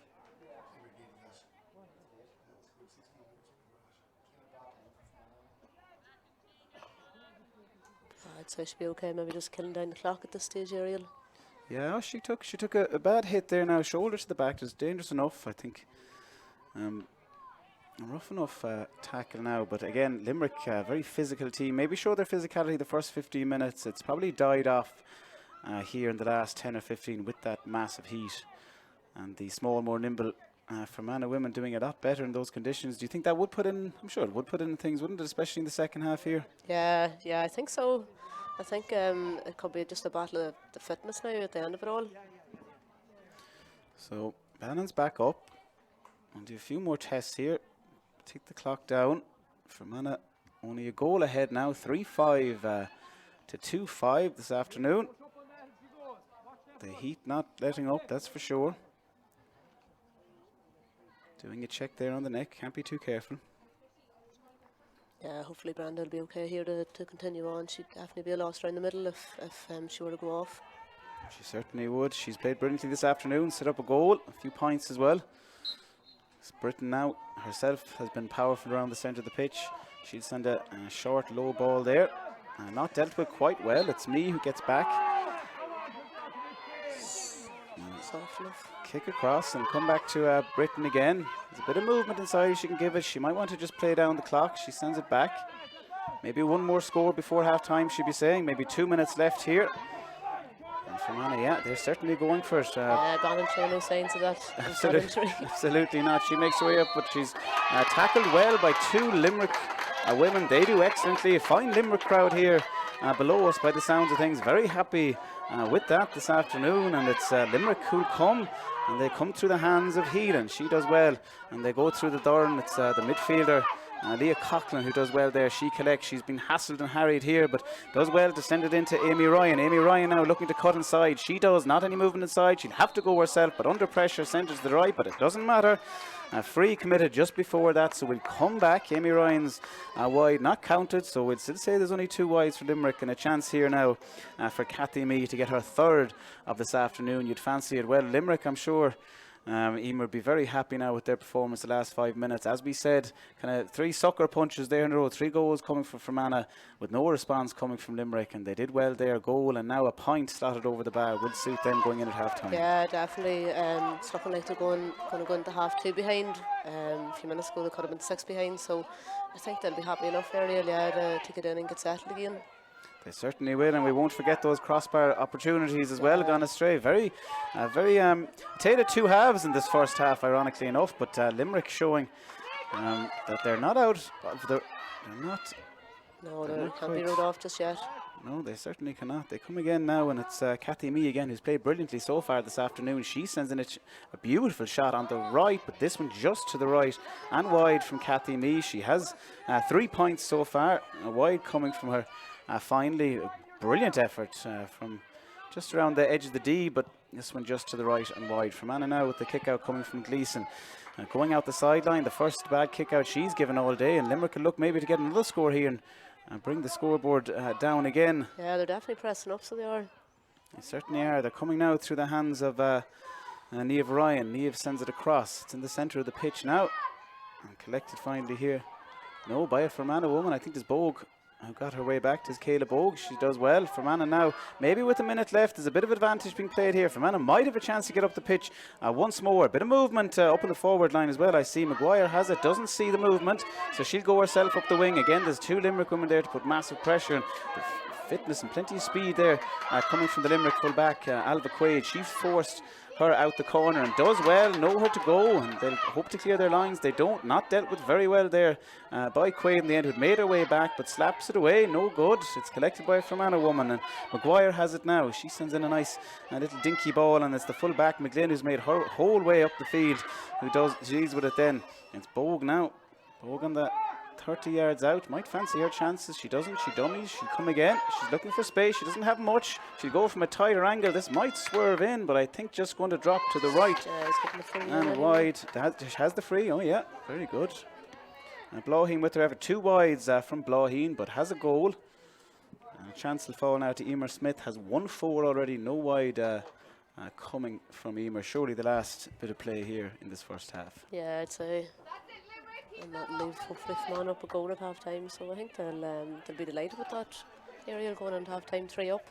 I'd say she'd be okay. Maybe just killing down the clock at this stage, Ariel. Yeah, she took a bad hit there now. Shoulder to the back. It's dangerous enough, I think. A rough enough tackle now, but again, Limerick, very physical team. Maybe show their physicality the first 15 minutes. It's probably died off here in the last 10 or 15 with that massive heat. And the small, more nimble Fermanagh women doing a lot better in those conditions. Do you think that would put in, I'm sure it would put in things, wouldn't it, especially in the second half here? Yeah, I think so. I think it could be just a battle of the fitness now at the end of it all. So, Bannon's back up. I'll do a few more tests here. Take the clock down. Fermanagh only a goal ahead now, 3-5 to 2-5 this afternoon. The heat not letting up, that's for sure. Doing a check there on the neck, can't be too careful. Yeah, hopefully Branda will be okay here to continue on. She'd definitely be a loss around the middle if she were to go off. She certainly would. She's played brilliantly this afternoon, set up a goal, a few points as well. Britton now herself has been powerful around the centre of the pitch. She'll send a short, low ball there. Not dealt with quite well. It's me who gets back. Soft enough. Kick across and come back to Britton again. There's a bit of movement inside she can give us. She might want to just play down the clock. She sends it back. Maybe one more score before half time, she'd be saying. Maybe 2 minutes left here. And Fermanagh, yeah, they're certainly going for it. Bannon showing no signs of that. Absolutely not. She makes her way up, but she's tackled well by two Limerick women. They do excellently. A fine Limerick crowd here below us by the sounds of things. Very happy with that this afternoon. And it's Limerick who come, and they come through the hands of Heelan. She does well, and they go through the Durham. It's the midfielder Leah Coughlin who does well there. She collects. She's been hassled and harried here, but does well to send it into Amy Ryan. Amy Ryan now looking to cut inside. She does not any movement inside. She'll have to go herself, but under pressure centres to the right, but it doesn't matter. Free committed just before that, so we'll come back. Amy Ryan's wide not counted, so we'll still say there's only two wides for Limerick, and a chance here now for Cathy Mee to get her third of this afternoon. You'd fancy it. Well, Limerick, I'm sure Emer would be very happy now with their performance the last 5 minutes. As we said, kind of three sucker punches there in a row, 3 goals coming from Fermanagh with no response coming from Limerick, and they did well there. Goal and now a point slotted over the bar would suit them going in at half time. Yeah, definitely. It's looking like they're going to go into half 2 behind. A few minutes ago they could have been 6 behind, so I think they'll be happy enough early, to get in and get settled again. They certainly will, and we won't forget those crossbar opportunities as well gone astray. Very tale of two halves in this first half, ironically enough, but Limerick showing that they're not out of the... No, they can't be ruled off just yet. No, they certainly cannot. They come again now, and it's Cathy Mee again, who's played brilliantly so far this afternoon. She sends in a beautiful shot on the right, but this one just to the right and wide from Cathy Mee. She has 3 points so far, a wide coming from her. Finally, a brilliant effort from just around the edge of the D, but this one just to the right and wide. Fermanagh now with the kick out coming from Gleeson. Going out the sideline, the first bad kick out she's given all day, and Limerick can look maybe to get another score here and bring the scoreboard down again. Yeah, they're definitely pressing up, so they are. They certainly are. They're coming now through the hands of Niamh Ryan. Niamh sends it across. It's in the centre of the pitch now. And collected finally here. No, by a Fermanagh woman. I think there's Bogue who got her way back. There's Kayla Bogue. She does well. Fermanagh now, maybe with a minute left, there's a bit of advantage being played here. Fermanagh might have a chance to get up the pitch once more. A bit of movement up in the forward line as well. I see Maguire has it, doesn't see the movement, so she'll go herself up the wing. Again, there's two Limerick women there to put massive pressure. And fitness and plenty of speed there coming from the Limerick full back, Alva Quaid. She's forced her out the corner and does well, know where to go, and they'll hope to clear their lines. They don't, not dealt with very well there by Quaid in the end, who'd made her way back but slaps it away, no good. It's collected by a Fermanagh woman, and Maguire has it now. She sends in a nice little dinky ball, and it's the full back McGlynn who's made her whole way up the field, who does she's with it then. It's Bogue now. Bogue on the 30 yards out, might fancy her chances. She doesn't, she dummies, she'll come again. She's looking for space, she doesn't have much. She'll go from a tighter angle. This might swerve in, but I think just going to drop to the right and wide. She has the free, oh yeah, very good. Blauheen with her effort, two wides from Blauheen, but has a goal. A chance will fall now to Emer Smith, has 1-4 already, no wide coming from Emer. Surely the last bit of play here in this first half. Yeah, I'd say. And that leaves hopefully Fermanagh up a goal at half time, so I think they'll be delighted with that. Ariel going into half time 3 up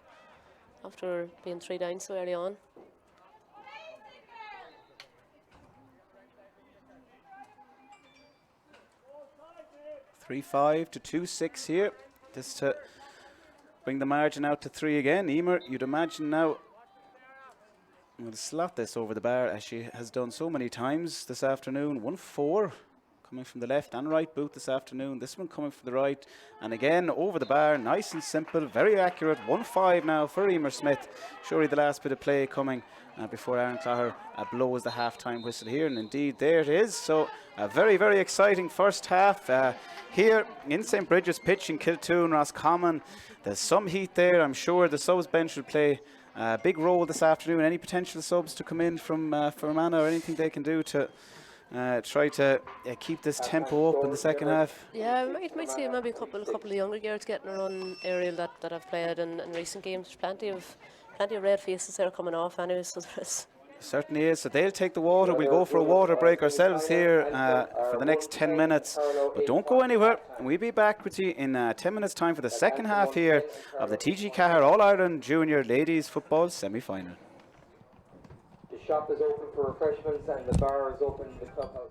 after being 3 down so early on. (3-5) to 2-6 here. This to bring the margin out to 3 again. Emer, you'd imagine now, will slot this over the bar as she has done so many times this afternoon. 1-4. Coming from the left and right boot this afternoon. This one coming from the right. And again, over the bar. Nice and simple. Very accurate. 1-5 now for Emer Smith. Surely the last bit of play coming before Aaron Clogher blows the half-time whistle here. And indeed, there it is. So a very, very exciting first half here in St. Bridget's pitch in Kiltoon, Roscommon. There's some heat there. I'm sure the subs bench will play a big role this afternoon. Any potential subs to come in from Fermanagh or anything they can do to try to keep this tempo up in the second half? Yeah, might see maybe a couple of younger girls getting a run, Ariel, that have played in recent games. There's plenty of red faces there coming off anyway, so there is. Certainly is. So they'll take the water. We'll go for a water break ourselves here for the next 10 minutes. But don't go anywhere. We'll be back with you in 10 minutes' time for the second half here of the TG4 All-Ireland Junior Ladies Football Semi-Final. The shop is open for refreshments and the bar is open in the clubhouse.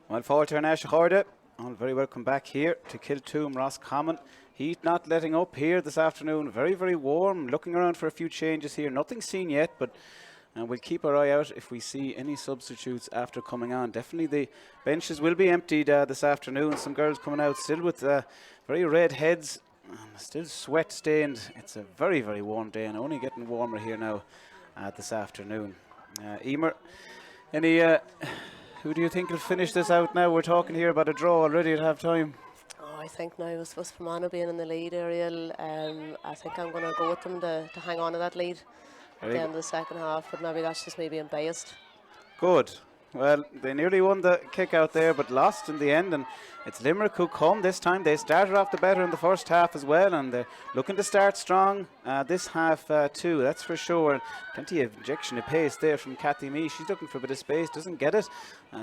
Well, Fáilte Nash Chorda, all very welcome back here to Kiltoom, Roscommon. Heat not letting up here this afternoon. Very, very warm. Looking around for a few changes here. Nothing seen yet, but we'll keep our eye out if we see any substitutes after coming on. Definitely the benches will be emptied this afternoon. Some girls coming out still with very red heads. Still sweat stained. It's a very, very warm day and only getting warmer here now this afternoon. Emer, any... who do you think will finish this out now? We're talking here about a draw already at half time. Oh, I think now with Fermanagh being in the lead, Ariel, I think I'm going to go with them to hang on to that lead at the end of the second half, but maybe that's just me being biased. Good. Well, they nearly won the kick out there, but lost in the end, and it's Limerick who come this time. They started off the better in the first half as well, and they're looking to start strong this half too, that's for sure. Plenty of injection of pace there from Kathy Mee. She's looking for a bit of space, doesn't get it.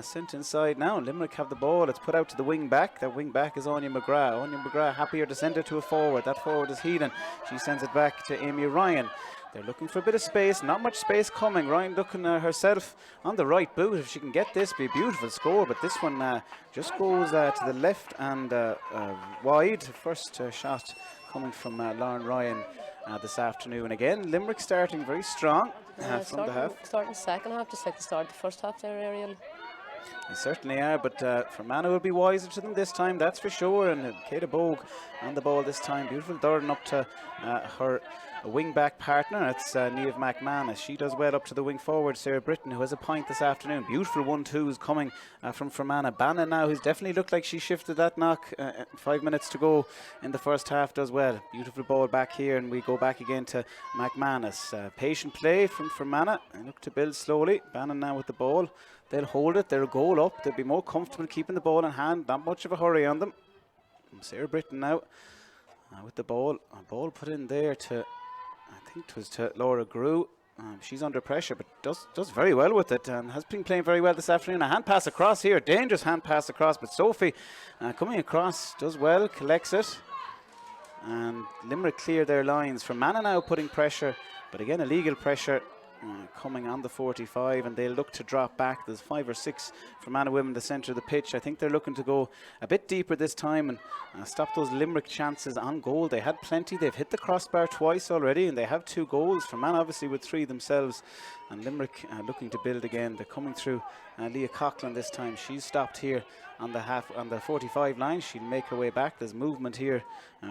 Sent inside now. Limerick have the ball. It's put out to the wing back. That wing back is Anya McGrath. Anya McGrath happier to send it to a forward. That forward is Heaton. She sends it back to Amy Ryan. They're looking for a bit of space, not much space coming. Ryan looking herself on the right boot. If she can get this, be a beautiful score. But this one just goes to the left and wide. First shot coming from Lauren Ryan this afternoon. Again, Limerick starting very strong from the half. Starting the second half, just like the start of the first half there, Ariel. They certainly are, but Fermanagh will be wiser to them this time, that's for sure. And Kate Bogue on the ball this time. Beautiful Durden up to her wing-back partner. It's Niamh McManus. She does well up to the wing forward, Sarah Britton, who has a point this afternoon. Beautiful 1-2s coming from Fermanagh. Bannon now, who's definitely looked like she shifted that knock. 5 minutes to go in the first half, does well. Beautiful ball back here, and we go back again to McManus. Patient play from Fermanagh. And look to build slowly. Bannon now with the ball. They'll hold it. They're a goal up. They'll be more comfortable keeping the ball in hand. Not much of a hurry on them. Sarah Britton now with the ball. A ball put in there to, I think it was to Laura Grew. She's under pressure, but does very well with it and has been playing very well this afternoon. A hand pass across here. Dangerous hand pass across, but Sophie coming across does well, collects it. And Limerick clear their lines. Fermanagh now putting pressure, but again illegal pressure. Coming on the 45, and they'll look to drop back. There's 5 or 6 Fermanagh women in the centre of the pitch. I think they're looking to go a bit deeper this time and stop those Limerick chances on goal. They had plenty. They've hit the crossbar twice already, and they have 2 goals. Fermanagh obviously with 3 themselves, and Limerick looking to build again. They're coming through Leah Coughlin this time. She's stopped here on the 45 line. She'll make her way back. There's movement here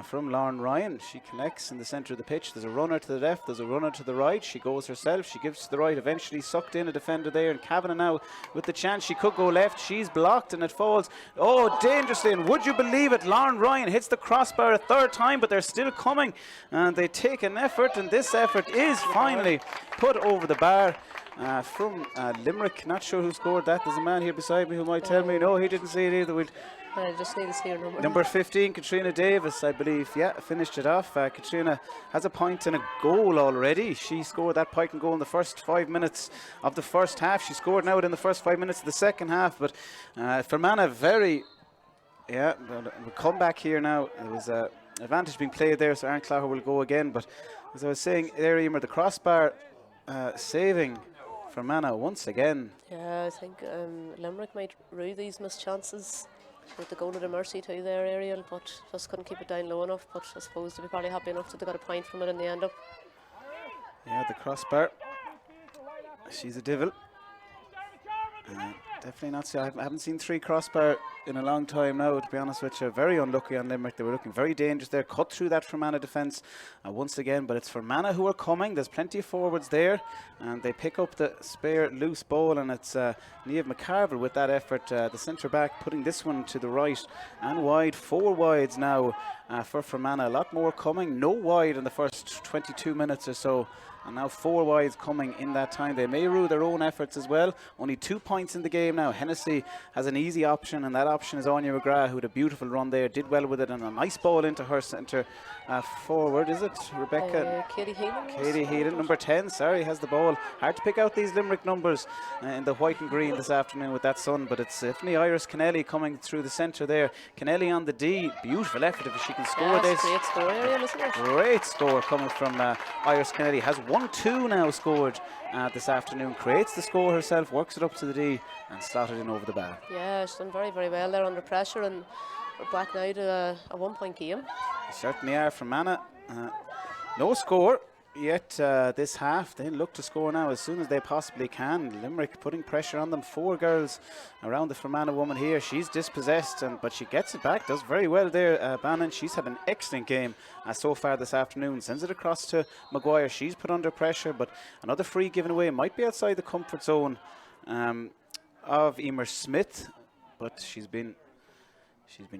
from Lauren Ryan. She connects in the centre of the pitch. There's a runner to the left, there's a runner to the right. She goes herself, she gives to the right, eventually sucked in a defender there, and Kavanagh now with the chance. She could go left, she's blocked and it falls dangerously, and would you believe it, Lauren Ryan hits the crossbar a 3rd time, but they're still coming and they take an effort, and this effort is finally put over the bar. From Limerick, not sure who scored that. There's a man here beside me who might tell me. No, he didn't see it either. I just need to see her number. Number 15, Katrina Davis, I believe. Yeah, finished it off. Katrina has a point and a goal already. She scored that point and goal in the first 5 minutes of the first half. She scored now in the first 5 minutes of the second half. But Fermanagh we'll come back here now. There was an advantage being played there, so Aaron Clogher will go again. But as I was saying there, Emer, the crossbar saving Fermanagh once again. Yeah, I think Limerick might rue these missed chances. With the goal of the mercy too there, Ariel, but just couldn't keep it down low enough. But I suppose they'll be probably happy enough that they got a point from it in the end up. Yeah, the crossbar. She's a devil. Definitely not. I haven't seen 3 crossbar in a long time now, to be honest with you. Very unlucky on Limerick. They were looking very dangerous there. Cut through that Fermanagh defence once again, but it's Fermanagh who are coming. There's plenty of forwards there, and they pick up the spare loose ball, and it's Niamh McCarville with that effort. The centre back putting this one to the right and wide. 4 wides now for Fermanagh. A lot more coming. No wide in the first 22 minutes or so. And now 4 wides coming in that time. They may rue their own efforts as well. Only 2 points in the game now. Hennessy has an easy option, and that option is Anya McGrath, who had a beautiful run there, did well with it, and a nice ball into her centre forward. Is it Rebecca? Katie Heaton. Katie Heaton, number 10, has the ball. Hard to pick out these Limerick numbers in the white and green this afternoon with that sun, but it's definitely Iris Kennelly coming through the centre there. Kennelly on the D. Beautiful effort if she can score this. Great score, Ariel, isn't it? Great score coming from Iris Kennelly. Has 1-2 now scored this afternoon. Creates the score herself, works it up to the D and slotted in over the bar. Yeah, she's done very, very well there under pressure, and we're back now to a 1 point game. They certainly are. Fermanagh, no score yet this half. They look to score now as soon as they possibly can. Limerick putting pressure on them. 4 girls around the Fermanagh woman here. She's dispossessed, but she gets it back. Does very well there, Bannon. She's had an excellent game so far this afternoon. Sends it across to Maguire. She's put under pressure, but another free given away. Might be outside the comfort zone of Emer Smith, but she's been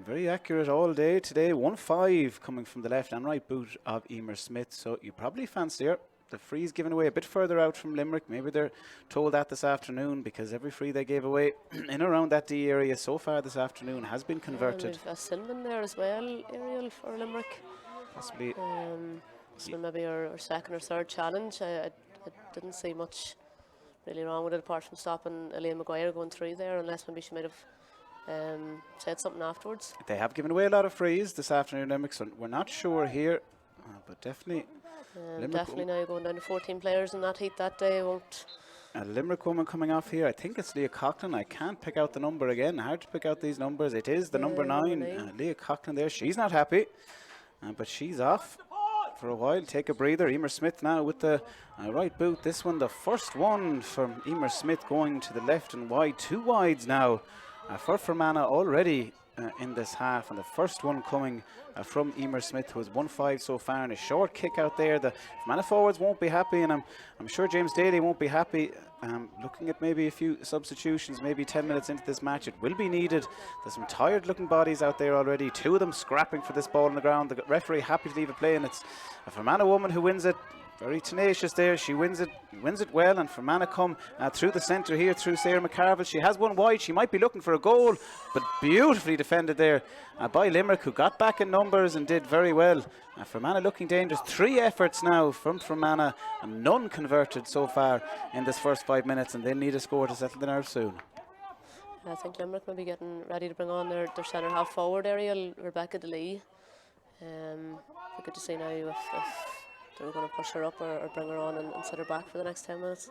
very accurate all day today. 1-5 coming from the left and right boot of Emer Smith. So you probably fancy her. The free's given away a bit further out from Limerick. Maybe they're told that this afternoon, because every free they gave away in around that D area so far this afternoon has been converted. We've a Cinnamon there as well, Ariel, for Limerick. Possibly. So maybe our second or third challenge. I didn't see much really wrong with it, apart from stopping Elaine Maguire going through there, unless maybe she might have said something afterwards. They have given away a lot of frees this afternoon, Limerick, so we're not sure here, but definitely. Definitely now going down to 14 players in that heat that day. Won't. A Limerick woman coming off here. I think it's Leah Coughlin. I can't pick out the number again. Hard to pick out these numbers. It is the number 9. Leah Coughlin there. She's not happy, but she's off for a while. Take a breather. Emer Smith now with the right boot. This one, the first one from Emer Smith, going to the left and wide. 2 wides now for Fermanagh already in this half, and the first one coming from Emer Smith, who has 1-5 so far, and a short kick out there. The Fermanagh forwards won't be happy, and I'm sure James Daly won't be happy. Looking at maybe a few substitutions, maybe 10 minutes into this match, it will be needed. There's some tired looking bodies out there already, 2 of them scrapping for this ball on the ground. The referee happy to leave it play, and it's a Fermanagh woman who wins it. Very tenacious there. She wins it well, and Fermanagh come through the centre here through Sarah McCarville. She has one wide. She might be looking for a goal, but beautifully defended there by Limerick, who got back in numbers and did very well. Fermanagh looking dangerous. 3 efforts now from Fermanagh, and none converted so far in this first 5 minutes, and they'll need a score to settle the nerves soon. I think Limerick may be getting ready to bring on their centre half forward area, Rebecca DeLee. We good to see now if they're going to push her up or bring her on and set her back for the next 10 minutes.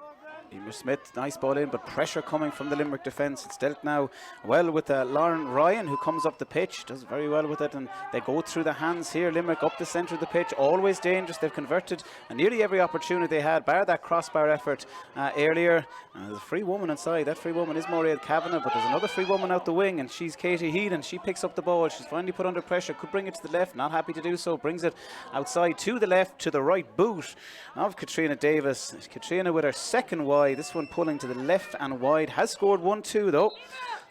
Emer Smith, nice ball in, but pressure coming from the Limerick defence. It's dealt now well with Lauren Ryan, who comes up the pitch, does very well with it, and they go through the hands here. Limerick up the centre of the pitch, always dangerous. They've converted nearly every opportunity they had, bar that crossbar effort earlier. There's a free woman inside. That free woman is Maureen Kavanagh, but there's another free woman out the wing, and she's Katie Heaton. She picks up the ball. She's finally put under pressure, could bring it to the left, not happy to do so, brings it outside to the left, to the right boot of Katrina Davis. Katrina with her second wide. This one pulling to the left and wide. Has scored 1-2 though,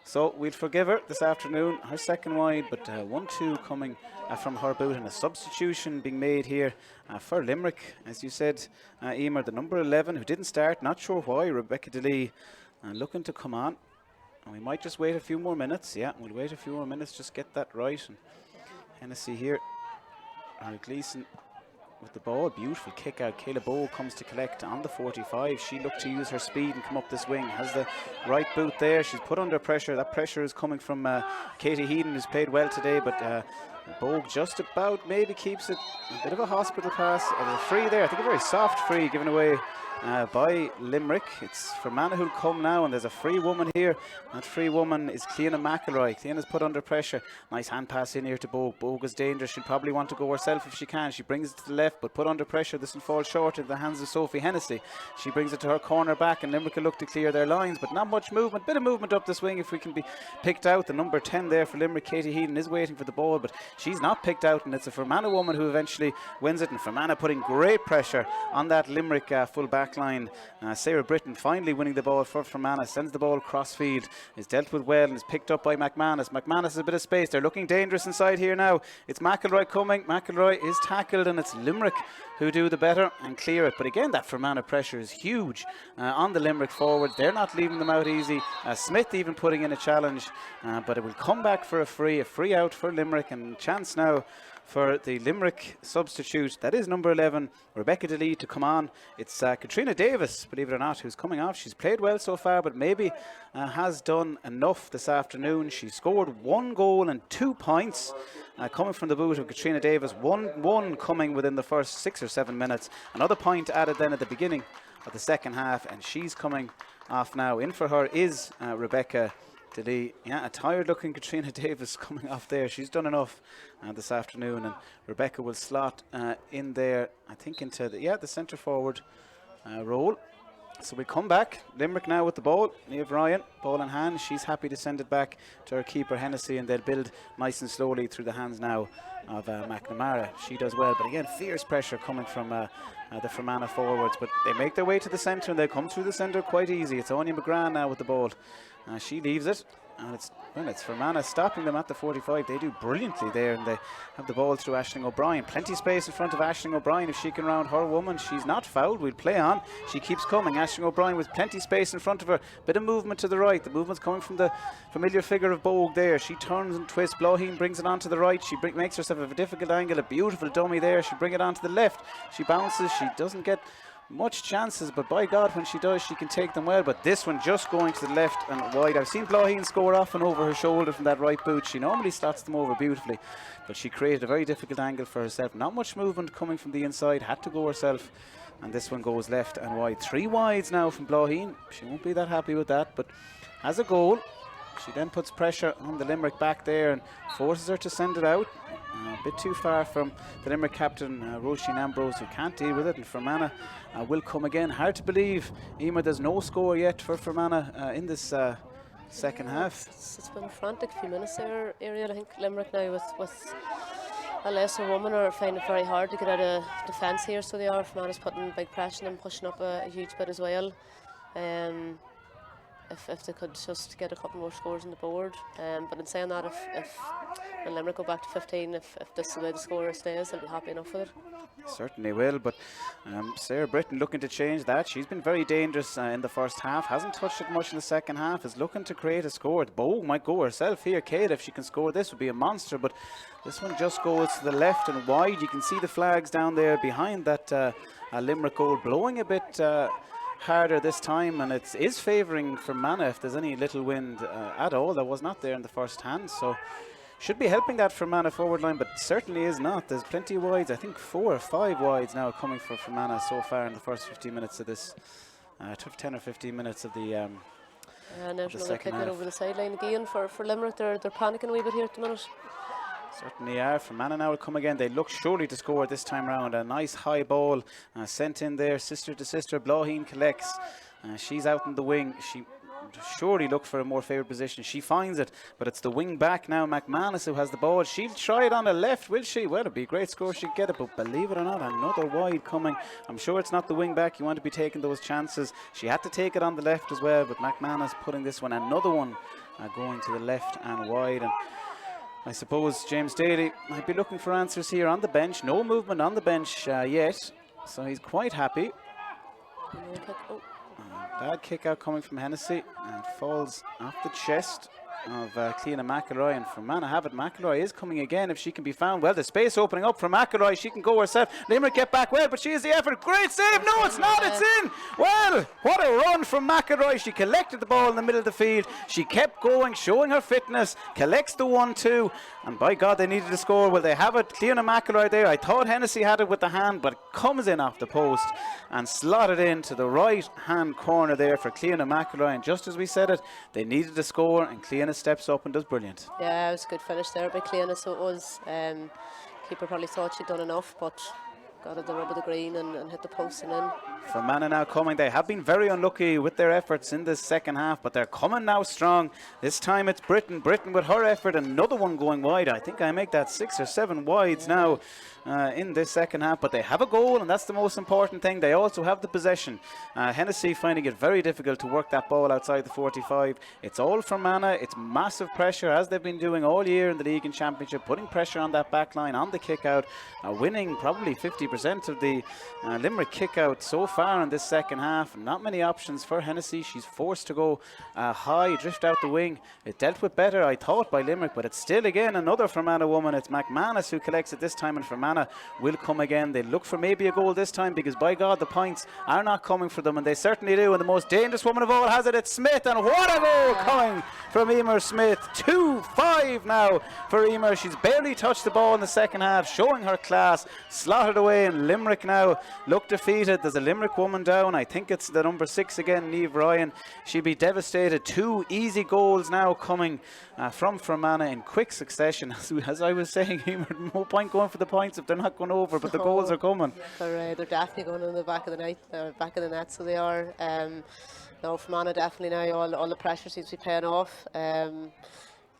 so we'll forgive her this afternoon. Her second wide, but 1-2 coming from her boot, and a substitution being made here for Limerick. As you said, Emer, the number 11, who didn't start, not sure why, Rebecca DeLee, looking to come on. And we might just wait a few more minutes. Yeah, we'll wait a few more minutes, just get that right. And Hennessy here, Gleeson with the ball, beautiful kick out. Kayla Bowe comes to collect on the 45. She looked to use her speed and come up this wing. Has the right boot there. She's put under pressure. That pressure is coming from Katie Heaton, who's played well today, but Bowe just about maybe keeps it. A bit of a hospital pass. A free there. I think a very soft free given away by Limerick. It's Fermanagh who'll come now, and there's a free woman here. That free woman is Cleana McElroy. Cleana's put under pressure. Nice hand pass in here to Bogue. Bogue is dangerous. She'll probably want to go herself if she can. She brings it to the left, but put under pressure. This will fall short into the hands of Sophie Hennessy. She brings it to her corner back, and Limerick will look to clear their lines, but not much movement. Bit of movement up the swing if we can be picked out. The number 10 there for Limerick, Katie Heaton, is waiting for the ball, but she's not picked out, and it's a Fermanagh woman who eventually wins it, and Fermanagh putting great pressure on that Limerick full back line. Sarah Britton finally winning the ball for Fermanagh, sends the ball cross field, is dealt with well, and is picked up by McManus. McManus has a bit of space. They're looking dangerous inside here now. It's McElroy coming. McElroy is tackled, and it's Limerick who do the better and clear it. But again, that Fermanagh pressure is huge on the Limerick forwards. They're not leaving them out easy. Smith even putting in a challenge, but it will come back for a free out for Limerick, and chance now for the Limerick substitute. That is number 11, Rebecca DeLee, to come on. It's Katrina Davis, believe it or not, who's coming off. She's played well so far, but maybe has done enough this afternoon. She scored 1 goal and 2 points coming from the boot of Katrina Davis. One coming within the first 6 or 7 minutes. Another point added then at the beginning of the second half, and she's coming off now. In for her is Rebecca DeLee. Yeah, a tired looking Katrina Davis coming off there. She's done enough this afternoon, and Rebecca will slot in there, I think, into the centre forward role. So we come back. Limerick now with the ball. Niamh Ryan, ball in hand. She's happy to send it back to her keeper Hennessy, and they'll build nice and slowly through the hands now of McNamara. She does well, but again, fierce pressure coming from the Fermanagh forwards, but they make their way to the centre, and they come through the centre quite easy. It's Anya McGrath now with the ball. She leaves it, and it's Fermanagh stopping them at the 45. They do brilliantly there, and they have the ball through Aisling O'Brien. Plenty space in front of Aisling O'Brien. If she can round her woman, she's not fouled. We'll play on. She keeps coming. Aisling O'Brien with plenty space in front of her. Bit of movement to the right. The movement's coming from the familiar figure of Bogue there. She turns and twists. Blauheen brings it on to the right. She makes herself a difficult angle. A beautiful dummy there. She bring it on to the left. She bounces. She doesn't get much chances, but by God, when she does, she can take them well. But this one just going to the left and wide. I've seen Blauheen score off and over her shoulder from that right boot. She normally slots them over beautifully, but she created a very difficult angle for herself. Not much movement coming from the inside, had to go herself, and this one goes left and wide. 3 wides now from Blauheen. She won't be that happy with that, but has a goal. She then puts pressure on the Limerick back there and forces her to send it out. A bit too far from the Limerick captain, Roisin Ambrose, who can't deal with it, and Fermanagh will come again. Hard to believe, Emer, there's no score yet for Fermanagh in this second half. It's been a frantic few minutes there, Ariel. I think Limerick now with a lesser woman are finding it very hard to get out of defence here, so they are. Fermanagh's putting big pressure and pushing up a huge bit as well. If they could just get a couple more scores on the board. But in saying that, if when Limerick go back to 15, if this is the way the score stays, they'll be happy enough with it. Certainly will, but Sarah Britton looking to change that. She's been very dangerous in the first half, hasn't touched it much in the second half, is looking to create a score. Bogue might go herself here. Kate, if she can score this, would be a monster, but this one just goes to the left and wide. You can see the flags down there behind that Limerick goal blowing a bit harder this time, and it is favouring Fermanagh if there's any little wind at all. That was not there in the first hand, so should be helping that Fermanagh forward line, but certainly is not. There's plenty of wides. I think 4 or 5 wides now coming for Fermanagh so far in the first 15 minutes of this 10 or 15 minutes of the and there's another kick half. over the sideline again for Limerick. They're panicking a wee bit here at the minute. Certainly are. Fermanagh now will come again. They look surely to score this time round. A nice high ball sent in there, sister to sister. Blauheen collects. She's out in the wing. She surely look for a more favoured position. She finds it, but it's the wing back now, McManus, who has the ball. She'll try it on the left, will she? Well, it'd be a great score. She'd get it, but believe it or not, another wide coming. I'm sure it's not the wing back. You want to be taking those chances. She had to take it on the left as well, but McManus putting this one, another one going to the left and wide. And I suppose James Daly might be looking for answers here on the bench. No movement on the bench yet, so he's quite happy. Bad kick out coming from Hennessy, and it falls off the chest of Cleana McElroy, and Fermanagh have it. McElroy is coming again if she can be found. Well, the space opening up for McElroy. She can go herself. Limerick get back well, but she has the effort. Great save. No, it's not. It's in. Well, what a run from McElroy. She collected the ball in the middle of the field. She kept going, showing her fitness. Collects the 1-2, and by God, they needed to score. Well, they have it. Cleana McElroy there. I thought Hennessy had it with the hand, but it comes in off the post and slotted into the right hand corner there for Cleana McElroy. And just as we said it, they needed to score, and Cleana steps up and does brilliant. Yeah, it was a good finish there by Cleana, so it was. Keeper probably thought she'd done enough, but got at the rub of the green and hit the post and in. Fermanagh now coming. They have been very unlucky with their efforts in this second half, but they're coming now strong. This time it's Britain with her effort, another one going wide. I think I make that 6 or 7 wides now in this second half, but they have a goal, and that's the most important thing. They also have the possession. Hennessy finding it very difficult to work that ball outside the 45. It's all Fermanagh. It's massive pressure, as they've been doing all year in the league and championship, putting pressure on that back line, on the kick out, winning probably 50% 50% of the Limerick kick out so far in this second half. Not many options for Hennessy. She's forced to go high, drift out the wing. It dealt with better, I thought, by Limerick, but it's still again another Fermanagh woman. It's McManus who collects it this time, and Fermanagh will come again. They look for maybe a goal this time, because by God, the points are not coming for them, and they certainly do. And the most dangerous woman of all has it. It's Smith, and what a goal coming from Emer Smith. 2-5 now for Emer. She's barely touched the ball in the second half, showing her class. Slotted away, and Limerick now look defeated. There's a Limerick woman down. I think it's the number 6 again, Niamh Ryan. She'd be devastated. 2 easy goals now coming from Fermanagh in quick succession. As I was saying, Emer, no point going for the points if they're not going over, but the goals are coming. They're definitely going in the back of the net, so they are. No, Fermanagh definitely now all the pressure seems to be paying off.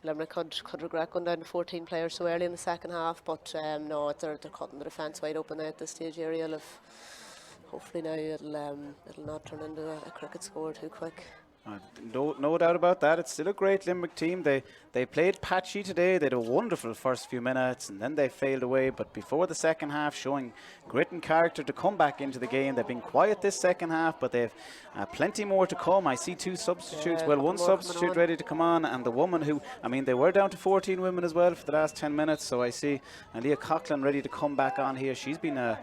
Limerick could regret going down to 14 players so early in the second half, but no, they're cutting the defence wide open now at this stage, Ariel. Hopefully now it'll not turn into a cricket score too quick. No doubt about that. It's still a great Limerick team. They played patchy today. They had a wonderful first few minutes, and then they failed away. But before the second half, showing grit and character to come back into the game. They've been quiet this second half, but they've plenty more to come. I see 2 substitutes. Well, one substitute ready to come on, and the woman who, I mean, they were down to 14 women as well for the last 10 minutes. So I see Leah Coughlin ready to come back on here. She's been a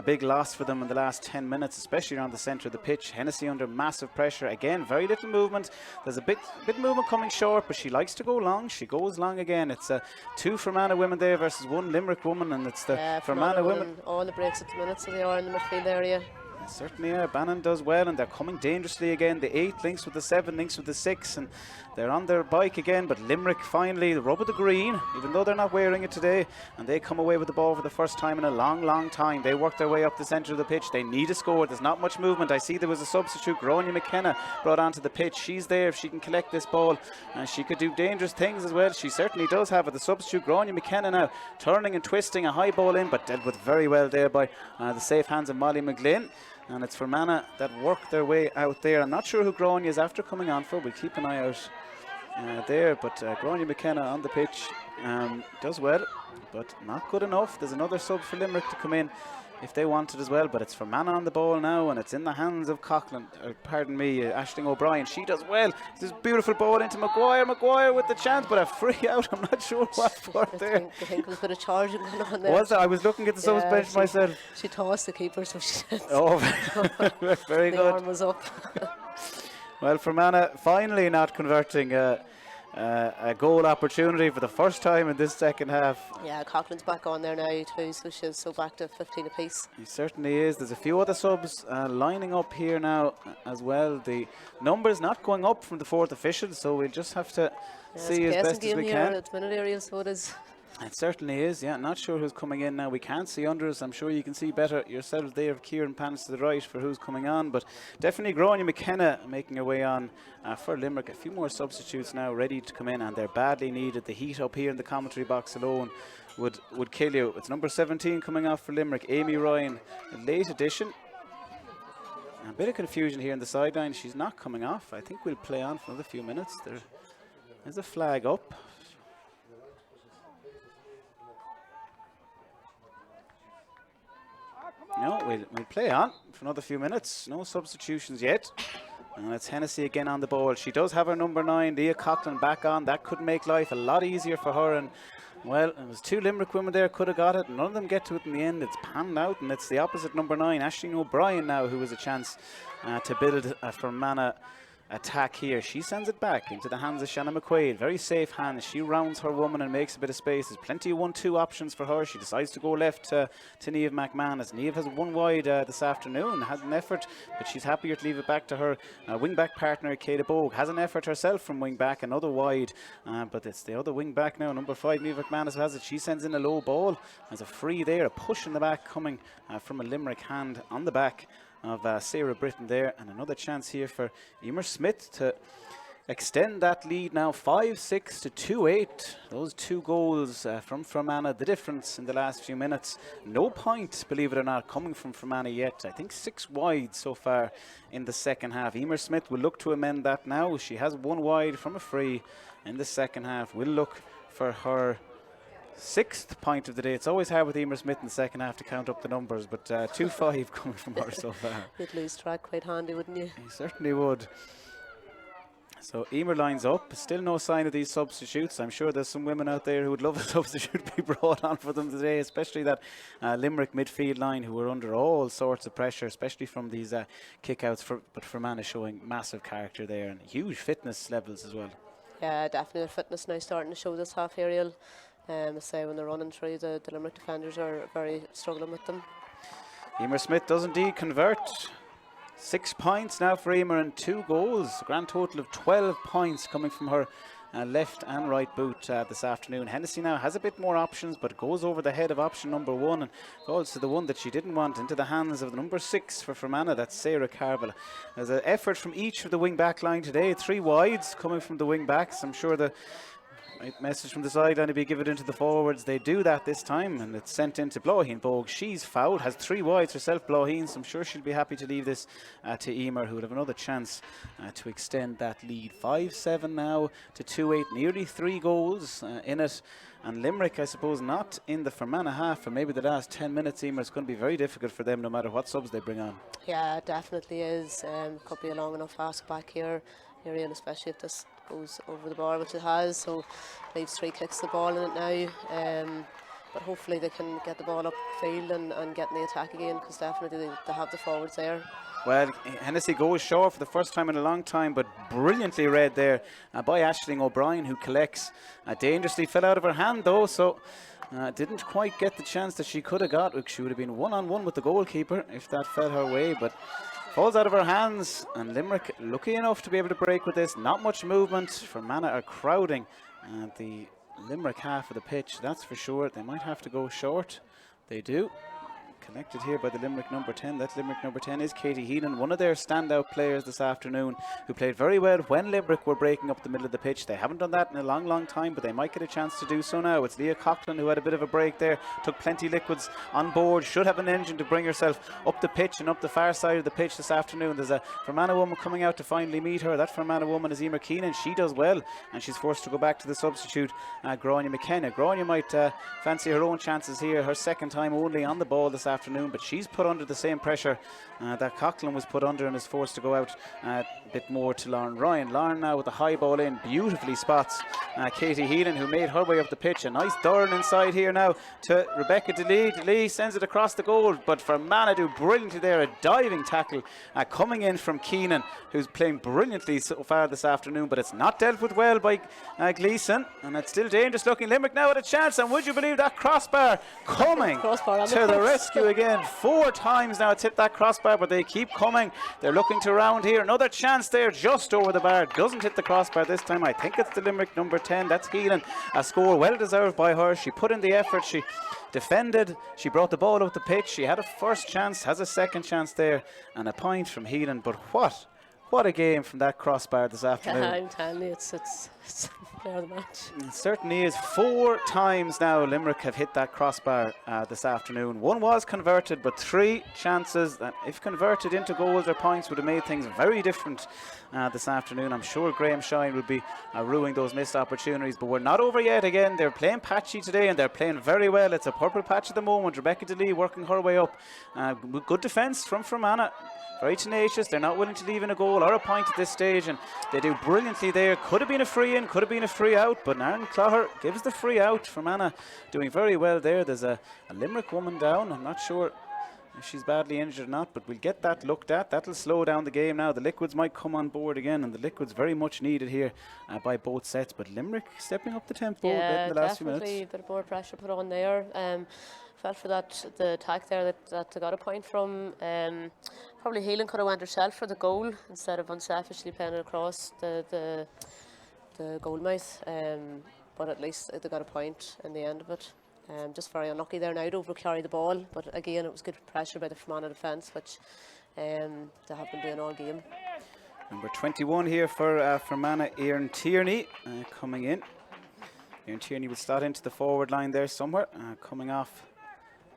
big loss for them in the last 10 minutes, especially around the centre of the pitch. Hennessy under massive pressure. Again, very little movement. There's a bit movement coming short, but she likes to go long. She goes long again. It's 2 Fermanagh women there versus 1 Limerick woman, and it's the Fermanagh women. All the breaks at the minute, so they are in the midfield area. Certainly, Bannon does well, and they're coming dangerously again. The 8 links with the 7, links with the 6, and they're on their bike again. But Limerick finally, the rub of the green, even though they're not wearing it today, and they come away with the ball for the first time in a long time. They work their way up the centre of the pitch. They need a score. There's not much movement. I see there was a substitute, Gráinne McKenna, brought onto the pitch. She's there if she can collect this ball, and she could do dangerous things as well. She certainly does have it. The substitute, Gráinne McKenna, now turning and twisting a high ball in, but dealt with very well there by the safe hands of Molly McGlynn. And it's Fermanagh that work their way out there. I'm not sure who Gráinne is after coming on for. We'll keep an eye out there. But Gráinne McKenna on the pitch does well, but not good enough. There's another sub for Limerick to come in if they want it as well. But it's Fermanagh on the ball now, and it's in the hands of Aisling O'Brien. She does well. This beautiful ball into Maguire. Maguire with the chance, but a free out. I'm not sure what for there. I think there was a bit of charging going on there. Was there? I was looking at the subs bench myself. She tossed the keeper, so she did. Oh, very good. The arm was up. Well, Fermanagh finally not converting a goal opportunity for the first time in this second half. Yeah, Coughlin's back on there now too, so she's back to 15 apiece. He certainly is. There's a few other subs lining up here now as well. The numbers not going up from the 4th official, so we'll just have to see as best as we can. It's minute area, so it is. It certainly is, yeah. Not sure who's coming in now. We can't see under us. I'm sure you can see better yourselves there. Kieran pans to the right for who's coming on, but definitely Gráinne McKenna making her way on for Limerick. A few more substitutes now ready to come in, and they're badly needed. The heat up here in the commentary box alone would kill you. It's number 17 coming off for Limerick, Amy Ryan, a late addition. A bit of confusion here in the sideline. She's not coming off. I think we'll play on for another few minutes. There's a flag up. No, we'll play on for another few minutes. No substitutions yet. And it's Hennessy again on the ball. She does have her number 9, Leah Coughlin, back on. That could make life a lot easier for her. And, well, it was 2 Limerick women there, could have got it. None of them get to it in the end. It's panned out, and it's the opposite number 9, Aisling O'Brien now, who has a chance to build a Fermanagh attack here. She sends it back into the hands of Shannon McQuaid. Very safe hands. She rounds her woman and makes a bit of space. There's plenty of 1-2 options for her. She decides to go left to Niamh McManus. Niamh has one wide this afternoon, had an effort, but she's happier to leave it back to her wing back partner, Kayla Bogue. Has an effort herself from wing back, another wide, but it's the other wing back now, number 5, Niamh McManus, who has it. She sends in a low ball. There's a free there, a push in the back coming from a Limerick hand on the back of Sarah Britton there, and another chance here for Emer Smith to extend that lead now 5-6 to 2-8. Those 2 goals from Fermanagh, the difference in the last few minutes. No point, believe it or not, coming from Fermanagh yet. I think 6 wide so far in the second half. Emer Smith will look to amend that now. She has 1 wide from a free in the second half. We'll look for her 6th point of the day. It's always hard with Emer Smith in the second half to count up the numbers, but 2-5 coming from her so far. You'd lose track quite handy, wouldn't you? He certainly would. So Emer lines up. Still no sign of these substitutes. I'm sure there's some women out there who would love a substitute to be brought on for them today, especially that Limerick midfield line, who are under all sorts of pressure, especially from these kick-outs. But Fermanagh showing massive character there and huge fitness levels as well. Yeah, definitely their fitness now starting to show this half aerial. I say when they're running through, the Limerick defenders are very struggling with them. Emer Smith does indeed convert. 6 points now for Emer and 2 goals. A grand total of 12 points coming from her left and right boot this afternoon. Hennessy now has a bit more options, but goes over the head of option number 1 and falls to the one that she didn't want, into the hands of the number 6 for Fermanagh. That's Sarah Carville. There's an effort from each of the wing back line today. 3 wides coming from the wing backs. I'm sure the message from the sideline to be given into the forwards. They do that this time, and it's sent into Blauheen Bogue. She's fouled, has 3 wides herself, Blauheen, so I'm sure she'll be happy to leave this to Emer, who will have another chance to extend that lead. 5-7 now to 2-8, nearly 3 goals in it. And Limerick, I suppose, not in the Fermanagh half for maybe the last 10 minutes. Emer, it's going to be very difficult for them no matter what subs they bring on. Yeah, it definitely is. Could be a long enough ask back here, and especially if this goes over the bar, which it has. So leaves 3 kicks the ball in it now. But hopefully they can get the ball up field and get in the attack again, because definitely they have the forwards there. Well, Hennessy goes short for the first time in a long time, but brilliantly read there by Aisling O'Brien, who collects. Dangerously fell out of her hand though, so didn't quite get the chance that she could have got. She would have been one-on-one with the goalkeeper if that fell her way, but falls out of her hands. And Limerick lucky enough to be able to break with this. Not much movement. Fermanagh are crowding the Limerick half of the pitch, that's for sure. They might have to go short. They do. Connected here by the Limerick number 10. That Limerick number 10 is Katie Heenan, one of their standout players this afternoon, who played very well when Limerick were breaking up the middle of the pitch. They haven't done that in a long time, but they might get a chance to do so now. It's Leah Coughlin who had a bit of a break there, took plenty of liquids on board, should have an engine to bring herself up the pitch and up the far side of the pitch this afternoon. There's a Fermanagh woman coming out to finally meet her. That Fermanagh woman is Emer Keenan. She does well, and she's forced to go back to the substitute, Grania McKenna. Grania might fancy her own chances here, her second time only on the ball this afternoon, but she's put under the same pressure that Coughlin was put under, and is forced to go out a bit more to Lauren Ryan. Lauren now with the high ball in, beautifully spots Katie Heenan, who made her way up the pitch. A nice Durn inside here now to Rebecca DeLee. DeLee sends it across the goal, but Fermanagh do brilliantly there. A diving tackle coming in from Keenan, who's playing brilliantly so far this afternoon, but it's not dealt with well by Gleeson, and it's still dangerous looking. Limerick now with a chance, and would you believe that crossbar coming to the rescue again. 4 times now it's hit that crossbar, but they keep coming. They're looking to round here. Another chance there just over the bar. Doesn't hit the crossbar this time. I think it's the Limerick number 10. That's Heelan. A score well deserved by her. She put in the effort. She defended. She brought the ball up the pitch. She had a first chance, has a second chance there, and a point from Heelan. But what a game from that crossbar this afternoon. Yeah, I'm telling you, it's player of the match. It certainly is. 4 times now Limerick have hit that crossbar this afternoon. 1 was converted, but 3 chances that, if converted into goals or points, would have made things very different this afternoon. I'm sure Graham Shine would be ruining those missed opportunities, but we're not over yet. Again, they're playing patchy today, and they're playing very well. It's a purple patch at the moment. Rebecca DeLee working her way up. Good defence from Fermanagh. Very tenacious. They're not willing to leave in a goal or a point at this stage, and they do brilliantly there. Could have been a free in, could have been a free out, but Aaron Clogher gives the free out. Fermanagh doing very well there. There's a Limerick woman down. I'm not sure if she's badly injured or not, but we'll get that looked at. That'll slow down the game now. The liquids might come on board again, and the liquids very much needed here by both sets. But Limerick stepping up the tempo a bit in the last few minutes. Yeah, definitely a bit more pressure put on there. Felt for the attack there that they got a point from. Probably Heelan could have went herself for the goal instead of unselfishly playing it across the goal mouth. But at least they got a point in the end of it. Just very unlucky there now to over-carry the ball, but again it was good pressure by the Fermanagh defence, which they have been doing all game. Number 21 here for Fermanagh, Erin Tierney coming in. Erin Tierney will slot into the forward line there somewhere, coming off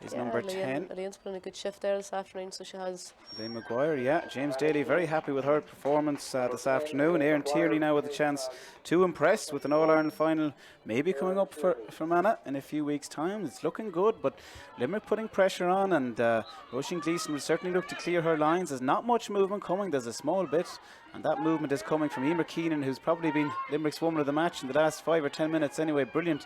is number 10. Elaine's put in a good shift there this afternoon, so she has. Elaine Maguire, yeah. James Daly very happy with her performance this afternoon. Erin Tierney now with a chance to impress with an All-Ireland final maybe coming up for Fermanagh in a few weeks' time. It's looking good, but Limerick putting pressure on, and Roisin Gleeson will certainly look to clear her lines. There's not much movement coming, there's a small bit, and that movement is coming from Emer Keenan, who's probably been Limerick's woman of the match in the last 5 or 10 minutes anyway. Brilliant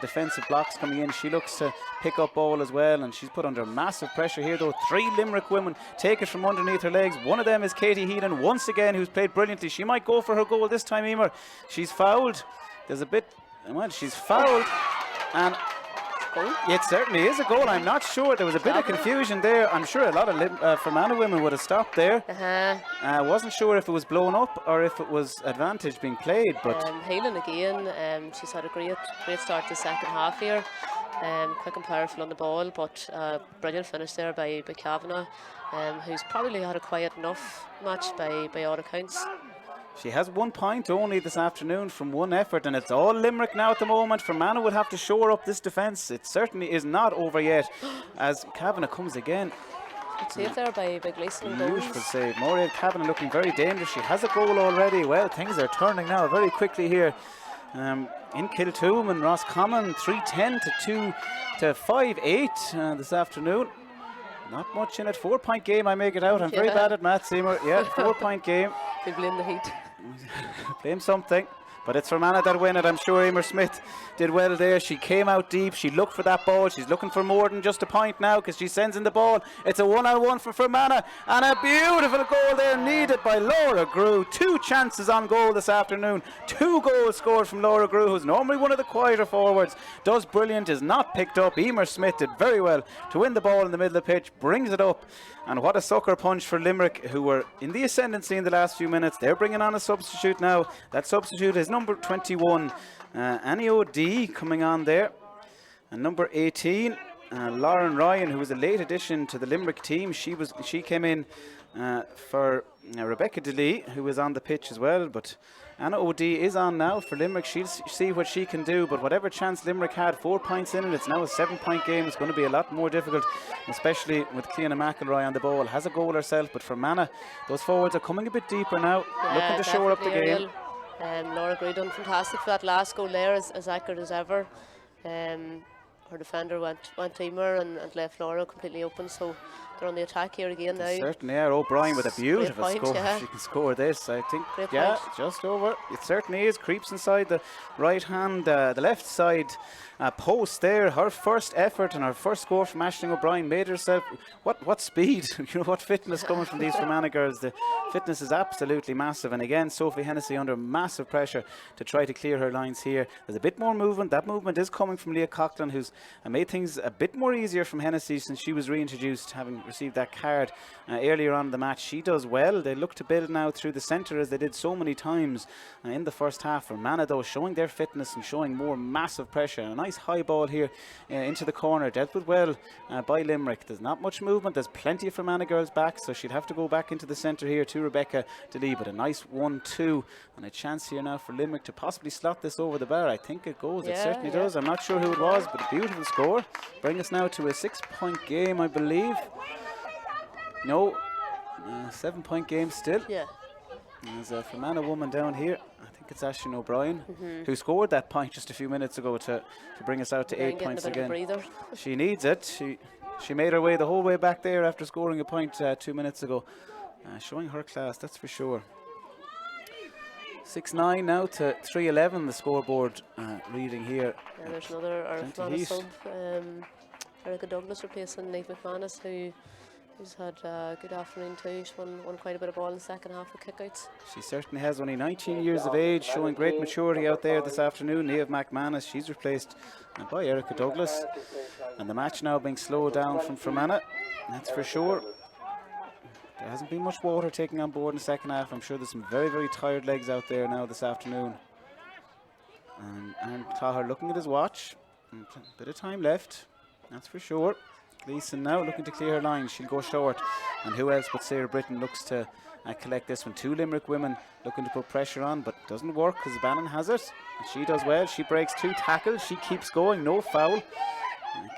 defensive blocks coming in. She looks to pick up ball as well, and she's put under massive pressure here though. 3 Limerick women take it from underneath her legs. One of them is Katie Heelan once again, who's played brilliantly. She might go for her goal this time, Emer. She's fouled. There's a bit, well, she's fouled, and it certainly is a goal. I'm not sure. There was a bit of confusion there. I'm sure a lot of Fermanagh women would have stopped there. Wasn't sure if it was blown up or if it was advantage being played. But Heelan again, she's had a great start to the second half here. Quick and powerful on the ball, but brilliant finish there by Kavanagh, who's probably had a quiet enough match by all accounts. she has 1 point only this afternoon from 1 effort, and it's all Limerick now at the moment. Fermanagh would have to shore up this defence. It certainly is not over yet as Kavanagh comes again. Good save there by Gleeson. Beautiful save. Maureen Kavanagh looking very dangerous. She has a goal already. Well, things are turning now very quickly here. In Kiltoom and Roscommon, 3-10 to 5-8 this afternoon. Not much in it. 4-point game, I make it out. I'm very bad at maths, Seymour. Yeah, 4-point game. They blame the heat. Blame something. But it's Fermanagh that win it. I'm sure Emer Smith did well there. She came out deep. She looked for that ball. She's looking for more than just a point now because she sends in the ball. It's a 1-on-1 for Fermanagh. And a beautiful goal there needed by Laura Grew. 2 chances on goal this afternoon. 2 goals scored from Laura Grew, who's normally one of the quieter forwards. Does brilliant, is not picked up. Emer Smith did very well to win the ball in the middle of the pitch. Brings it up. And what a sucker punch for Limerick, who were in the ascendancy in the last few minutes. They're bringing on a substitute now. That substitute is number 21, Annie O'D, coming on there. And number 18, Lauren Ryan, who was a late addition to the Limerick team. She came in for Rebecca DeLee, who was on the pitch as well. But Anna O'D is on now for Limerick. She'll see what she can do, but whatever chance Limerick had, 4 points in it, it's now a 7-point game. It's going to be a lot more difficult, especially with Cleona McElroy on the ball. Has a goal herself, but for Fermanagh, those forwards are coming a bit deeper now, looking to shore up the game. Laura Gray done fantastic for that last goal there, as accurate as ever. Her defender went to Emer and left Laura completely open, so they're on the attack here again now. Certainly, yeah. O'Brien with a beautiful point, score. yeah. She can score this, I think. Great yeah, point. just over. It certainly is. Creeps inside the right hand, the left side post there. Her first effort and her first score from Aisling O'Brien made herself. What speed? What fitness coming from these Fermanagh girls. The fitness is absolutely massive. And again, Sophie Hennessy under massive pressure to try to clear her lines here. There's a bit more movement. That movement is coming from Leah Coughlin, who's made things a bit more easier from Hennessy since she was reintroduced, having received that card earlier on in the match. She does well. They look to build now through the centre as they did so many times in the first half. Fermanagh though showing their fitness and showing more massive pressure. A nice high ball here into the corner, dealt with well by Limerick. There's not much movement. There's plenty of Fermanagh girls back, so she'd have to go back into the centre here to Rebecca DeLee. But a nice 1-2 and a chance here now for Limerick to possibly slot this over the bar. I think it goes. It certainly does. I'm not sure who it was, but a beautiful score. Bring us now to a 6-point game, I believe. No, 7-point game still. Yeah. There's a Fermanagh woman down here. I think it's Aisling O'Brien, who scored that point just a few minutes ago to bring us out to 8 points again. She needs it. She made her way the whole way back there after scoring a point 2 minutes ago. Showing her class, that's for sure. 6-9 now to 3-11, the scoreboard reading here. Yeah, there's another Fermanagh sub, Erica Douglas replacing Nate McManus, who's had a good afternoon too. She's won quite a bit of ball in the second half with kickouts. She certainly has, only 19 years of age, showing great maturity out there this afternoon. Niamh McManus, she's replaced by Erica Douglas. And the match now being slowed down from Fermanagh, that's for sure. There hasn't been much water taking on board in the second half. I'm sure there's some very, very tired legs out there now this afternoon. And Aaron Clogher looking at his watch. A bit of time left, that's for sure. Gleeson now looking to clear her line. She'll go short. And who else but Sarah Britton looks to collect this one. 2 Limerick women looking to put pressure on, but doesn't work because Bannon has it. And she does well. She breaks 2 tackles. She keeps going. No foul.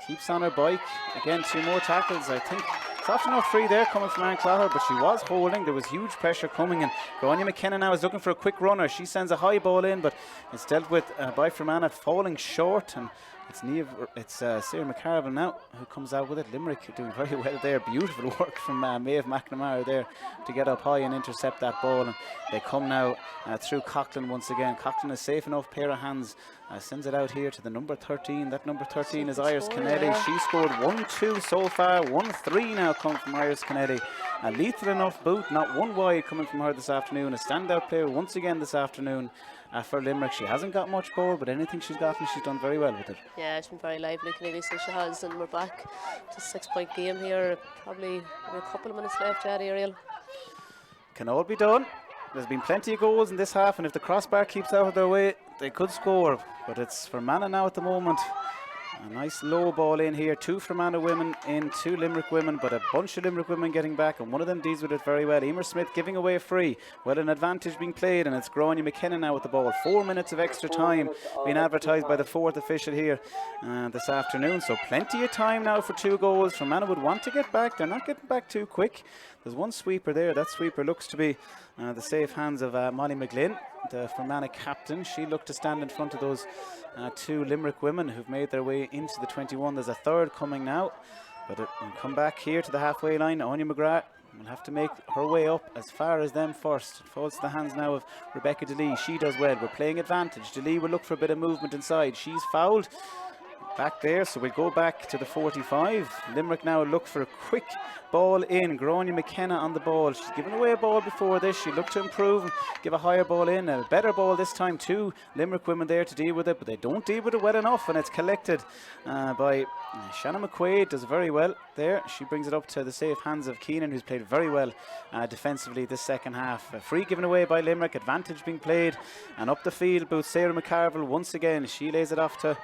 Keeps on her bike. Again, 2 more tackles. I think soft enough free there coming from Anne Clogher, but she was holding. There was huge pressure coming, and Grania McKenna now is looking for a quick runner. She sends a high ball in, but it's dealt with by Fermanagh, falling short, and it's Sarah McCarville now who comes out with it. Limerick doing very well there. Beautiful work from Maeve McNamara there to get up high and intercept that ball. And they come now through Coughlin once again. Coughlin is safe enough, pair of hands. Sends it out here to the number 13. That number 13 is Iris Kennedy. Yeah. She scored 1-2 so far. 1-3 now coming from Iris Kennedy. A lethal enough boot, not one wide coming from her this afternoon. A standout player once again this afternoon for Limerick. She hasn't got much goal, but anything she's gotten, she's done very well with it. Yeah, she's been very lively, Kennedy, so she has, and we're back to a 6-point game here. Probably a couple of minutes left, Ariel. Can all be done. There's been plenty of goals in this half, and if the crossbar keeps out of their way, they could score. But it's Fermanagh now at the moment. A nice low ball in here. 2 Fermanagh women in, 2 Limerick women, but a bunch of Limerick women getting back, and one of them deals with it very well. Emer Smith giving away a free. Well, an advantage being played, and it's Grania McKenna now with the ball. 4 minutes of extra time being advertised by the 4th official here this afternoon. So plenty of time now for 2 goals. Fermanagh would want to get back. They're not getting back too quick. There's one sweeper there. That sweeper looks to be the safe hands of Molly McGlynn, the Fermanagh captain. She looked to stand in front of those 2 Limerick women who've made their way into the 21. There's a third coming now, but it will come back here to the halfway line. Anya McGrath will have to make her way up as far as them first. It falls to the hands now of Rebecca DeLee. She does well. We're playing advantage. DeLee will look for a bit of movement inside. She's fouled back there, so we'll go back to the 45. Limerick now look for a quick ball in. Grania McKenna on the ball. She's given away a ball before this. She looked to improve and give a higher ball in. A better ball this time. 2 Limerick women there to deal with it, but they don't deal with it well enough, and it's collected by Shannon McQuaid. Does very well there. She brings it up to the safe hands of Keenan, who's played very well defensively this second half. A free given away by Limerick. Advantage being played, and up the field both Sarah McCarville once again. She lays it off to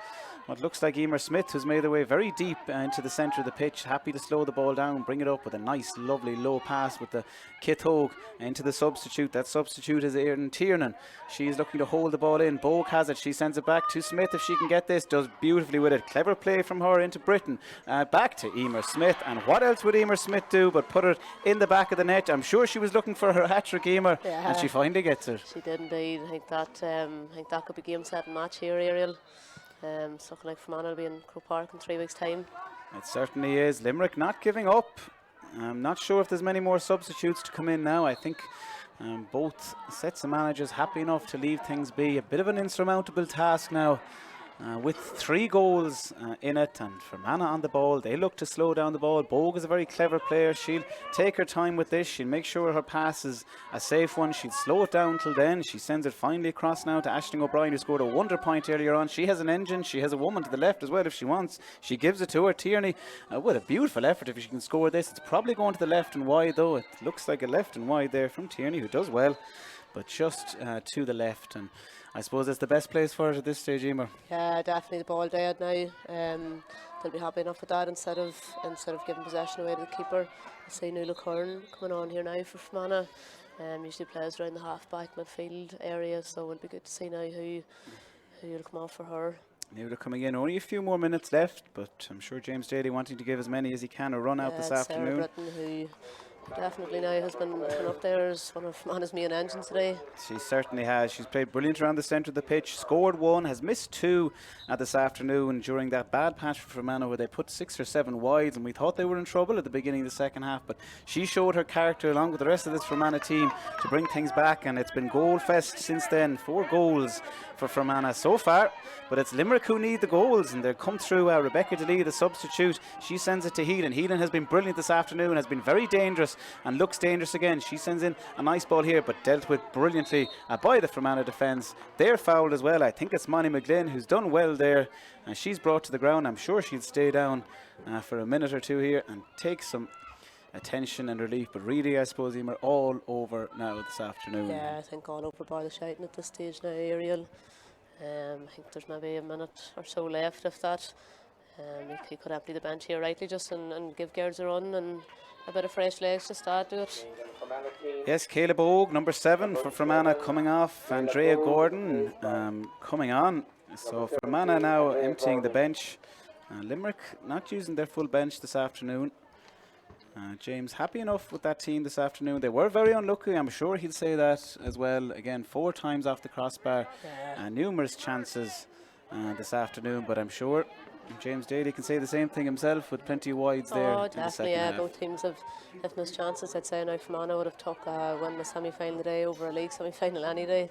what looks like Emer Smith, who's made their way very deep into the centre of the pitch. Happy to slow the ball down, bring it up with a nice, lovely low pass with the Kit Hogue into the substitute. That substitute is Erin Tiernan. She's looking to hold the ball in. Bogue has it. She sends it back to Smith if she can get this. Does beautifully with it. Clever play from her into Britain. Back to Emer Smith. And what else would Emer Smith do but put it in the back of the net? I'm sure she was looking for her hat-trick, Emer, and she finally gets it. She did indeed. I think that could be game, set and match here, Ariel. It's looking like Fermanagh will be in Croke Park in 3 weeks' time. It certainly is. Limerick not giving up. I'm not sure if there's many more substitutes to come in now. I think both sets of managers happy enough to leave things be. A bit of an insurmountable task now. With 3 goals in it, and Fermanagh on the ball, they look to slow down the ball. Bogue is a very clever player. She'll take her time with this. She'll make sure her pass is a safe one. She'll slow it down till then. She sends it finally across now to Aisling O'Brien, who scored a wonder point earlier on. She has an engine. She has a woman to the left as well if she wants. She gives it to her. Tierney with a beautiful effort if she can score this. It's probably going to the left and wide though. It looks like a left and wide there from Tierney, who does well, but just to the left. And I suppose it's the best place for it at this stage, Emer. Yeah, definitely the ball dead now. They'll be happy enough with that instead of giving possession away to the keeper. I see Nuala Kern coming on here now for Fermanagh. Usually plays around the half-back midfield area, so it'll be good to see now who will come off for her. Nuala coming in, only a few more minutes left, but I'm sure James Daly wanting to give as many as he can a run out this afternoon. Sarah Britton, who definitely now has been up there as one of Fermanagh's main engines today. She certainly has. She's played brilliant around the centre of the pitch, scored 1, has missed 2 this afternoon during that bad patch for Fermanagh where they put 6 or 7 wides, and we thought they were in trouble at the beginning of the second half, but she showed her character along with the rest of this Fermanagh team to bring things back, and it's been goal fest since then. 4 goals for Fermanagh so far, but it's Limerick who need the goals, and they've come through. Rebecca DeLee, the substitute, she sends it to Heelan. Heelan has been brilliant this afternoon, has been very dangerous and looks dangerous again. She sends in a nice ball here, but dealt with brilliantly by the Fermanagh defence. They're fouled as well. I think it's Molly McGlynn who's done well there, and she's brought to the ground. I'm sure she'll stay down for a minute or two here and take some attention and relief, but really I suppose Emer all over now this afternoon. Yeah, I think all over by the shouting at this stage now, Ariel. I think there's maybe a minute or so left, if that. He could empty the bench here rightly just and give girls a run and a bit of fresh legs to start to it. Yes, Caleb Bogue, number 7 for Fermanagh coming off. Andrea Gordon coming on. So Fermanagh now emptying the bench. Limerick not using their full bench this afternoon. James happy enough with that team this afternoon. They were very unlucky, I'm sure he'll say that as well. Again, 4 times off the crossbar, numerous chances this afternoon, but I'm sure James Daly can say the same thing himself with plenty of wides there in the second half. Both teams have missed chances. I'd say now Fermanagh would have took win the semi-final today over a league semi-final any day,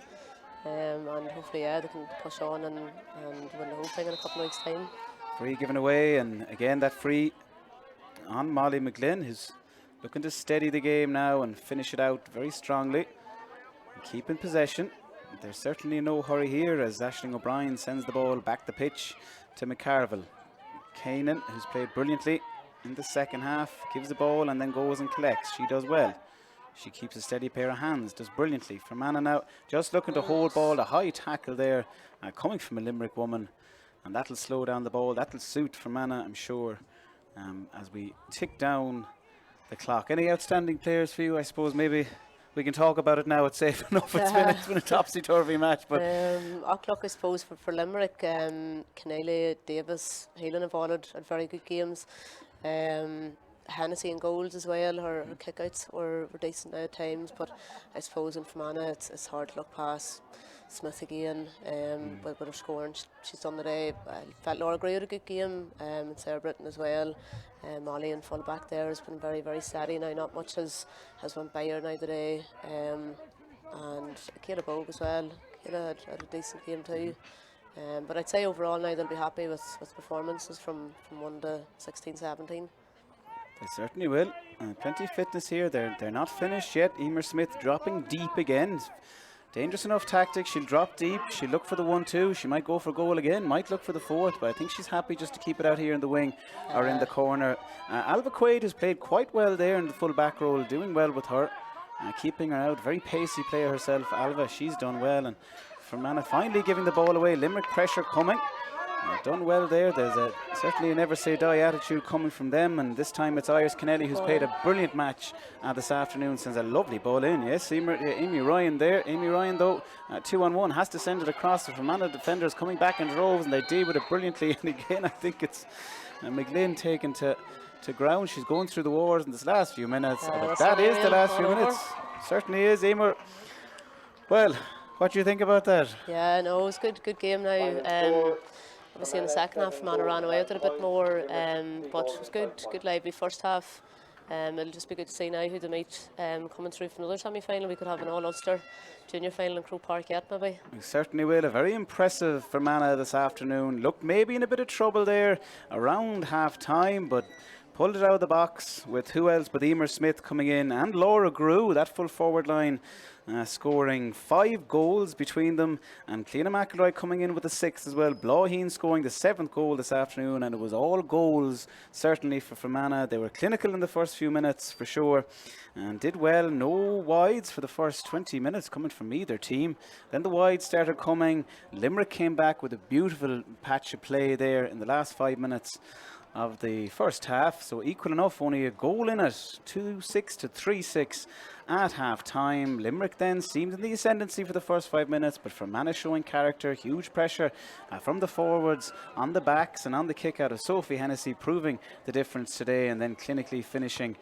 and hopefully they can push on and win the whole thing in a couple of weeks' time. Free given away, and again that free on Molly McGlynn, who's looking to steady the game now and finish it out very strongly and keep in possession. There's certainly no hurry here as Aisling O'Brien sends the ball back the pitch to McCarville. Keenan, who's played brilliantly in the second half, gives the ball and then goes and collects. She does well. She keeps a steady pair of hands, does brilliantly. Fermanagh now just looking to hold ball, a high tackle there coming from a Limerick woman, and that'll slow down the ball. That'll suit Fermanagh, I'm sure. As we tick down the clock. Any outstanding players for you? I suppose maybe we can talk about it now. It's safe enough. It's been a topsy-turvy match. But look, I suppose for Limerick, Keneally, Davis, Heelan have all had very good games. Hennessy and goals as well. Her kickouts were decent now at times, but I suppose in Fermanagh it's hard to look past Smith again with her scoring she's done today. I felt Laura Gray had a good game, and Sarah Britton as well. Molly in full back there has been very, very steady now. Not much has went by her now today, and Kayla Bogue as well. Kayla had a decent game too. But I'd say overall now they'll be happy with performances from 1 to 16, 17. They certainly will. Plenty of fitness here. They're not finished yet. Emer Smith dropping deep again. Dangerous enough tactic. She'll drop deep. She'll look for the 1-2. She might go for goal again. Might look for the 4th. But I think she's happy just to keep it out here in the wing or in the corner. Alva Quaid has played quite well there in the full back role. Doing well with her. Keeping her out. Very pacey player herself. Alva, she's done well. And Fermanagh finally giving the ball away. Limerick pressure coming. Done well there. There's certainly a never say die attitude coming from them, and this time it's Iris Kennelly who's played a brilliant match this afternoon. Sends a lovely ball in. Yes, Amy Ryan there. Amy Ryan though 2-on-1 has to send it across. The Fermanagh defenders coming back in droves, and they deal with it brilliantly. And again I think it's McGlynn taken to ground. She's going through the wars in this last few minutes. That is the last few minutes. Certainly is. Emer, well, what do you think about that? Yeah, no, it was good game now. Obviously in the second half, Fermanagh ran away with it a bit more, but it was good lively first half. It'll just be good to see now who they meet coming through from another semi-final. We could have an All-Ulster junior final in Croke Park yet, maybe. We certainly will. A very impressive Fermanagh this afternoon. Looked maybe in a bit of trouble there around half-time, but pulled it out of the box with who else but Emer Smith coming in, and Laura Grew, that full forward line, scoring 5 goals between them, and Cleena McElroy coming in with the 6th as well. Blauheen scoring the 7th goal this afternoon, and it was all goals certainly for Fermanagh. They were clinical in the first few minutes for sure, and did well. No wides for the first 20 minutes coming from either team. Then the wides started coming. Limerick came back with a beautiful patch of play there in the last 5 minutes of the first half, so equal enough, only a goal in it, 2-6 to 3-6 at half time. Limerick then seemed in the ascendancy for the first 5 minutes, but Fermanagh showing character, huge pressure from the forwards, on the backs and on the kick out of Sophie Hennessy, proving the difference today, and then clinically finishing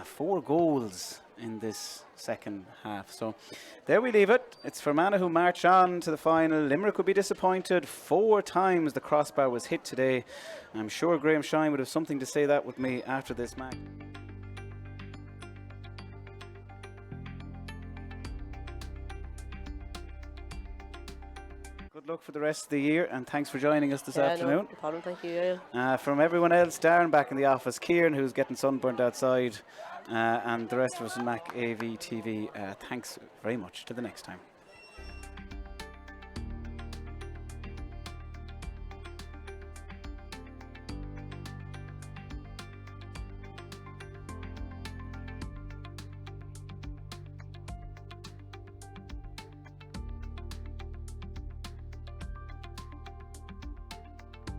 4 goals in this second half. So there we leave it. It's Fermanagh who march on to the final. Limerick would be disappointed. 4 times the crossbar was hit today. I'm sure Graham Shine would have something to say that with me after this match. Good luck for the rest of the year, and thanks for joining us this afternoon. No problem, thank you. From everyone else, Darren back in the office, Kieran who's getting sunburnt outside, and the rest of us in Mac AV TV, thanks very much. Till the next time.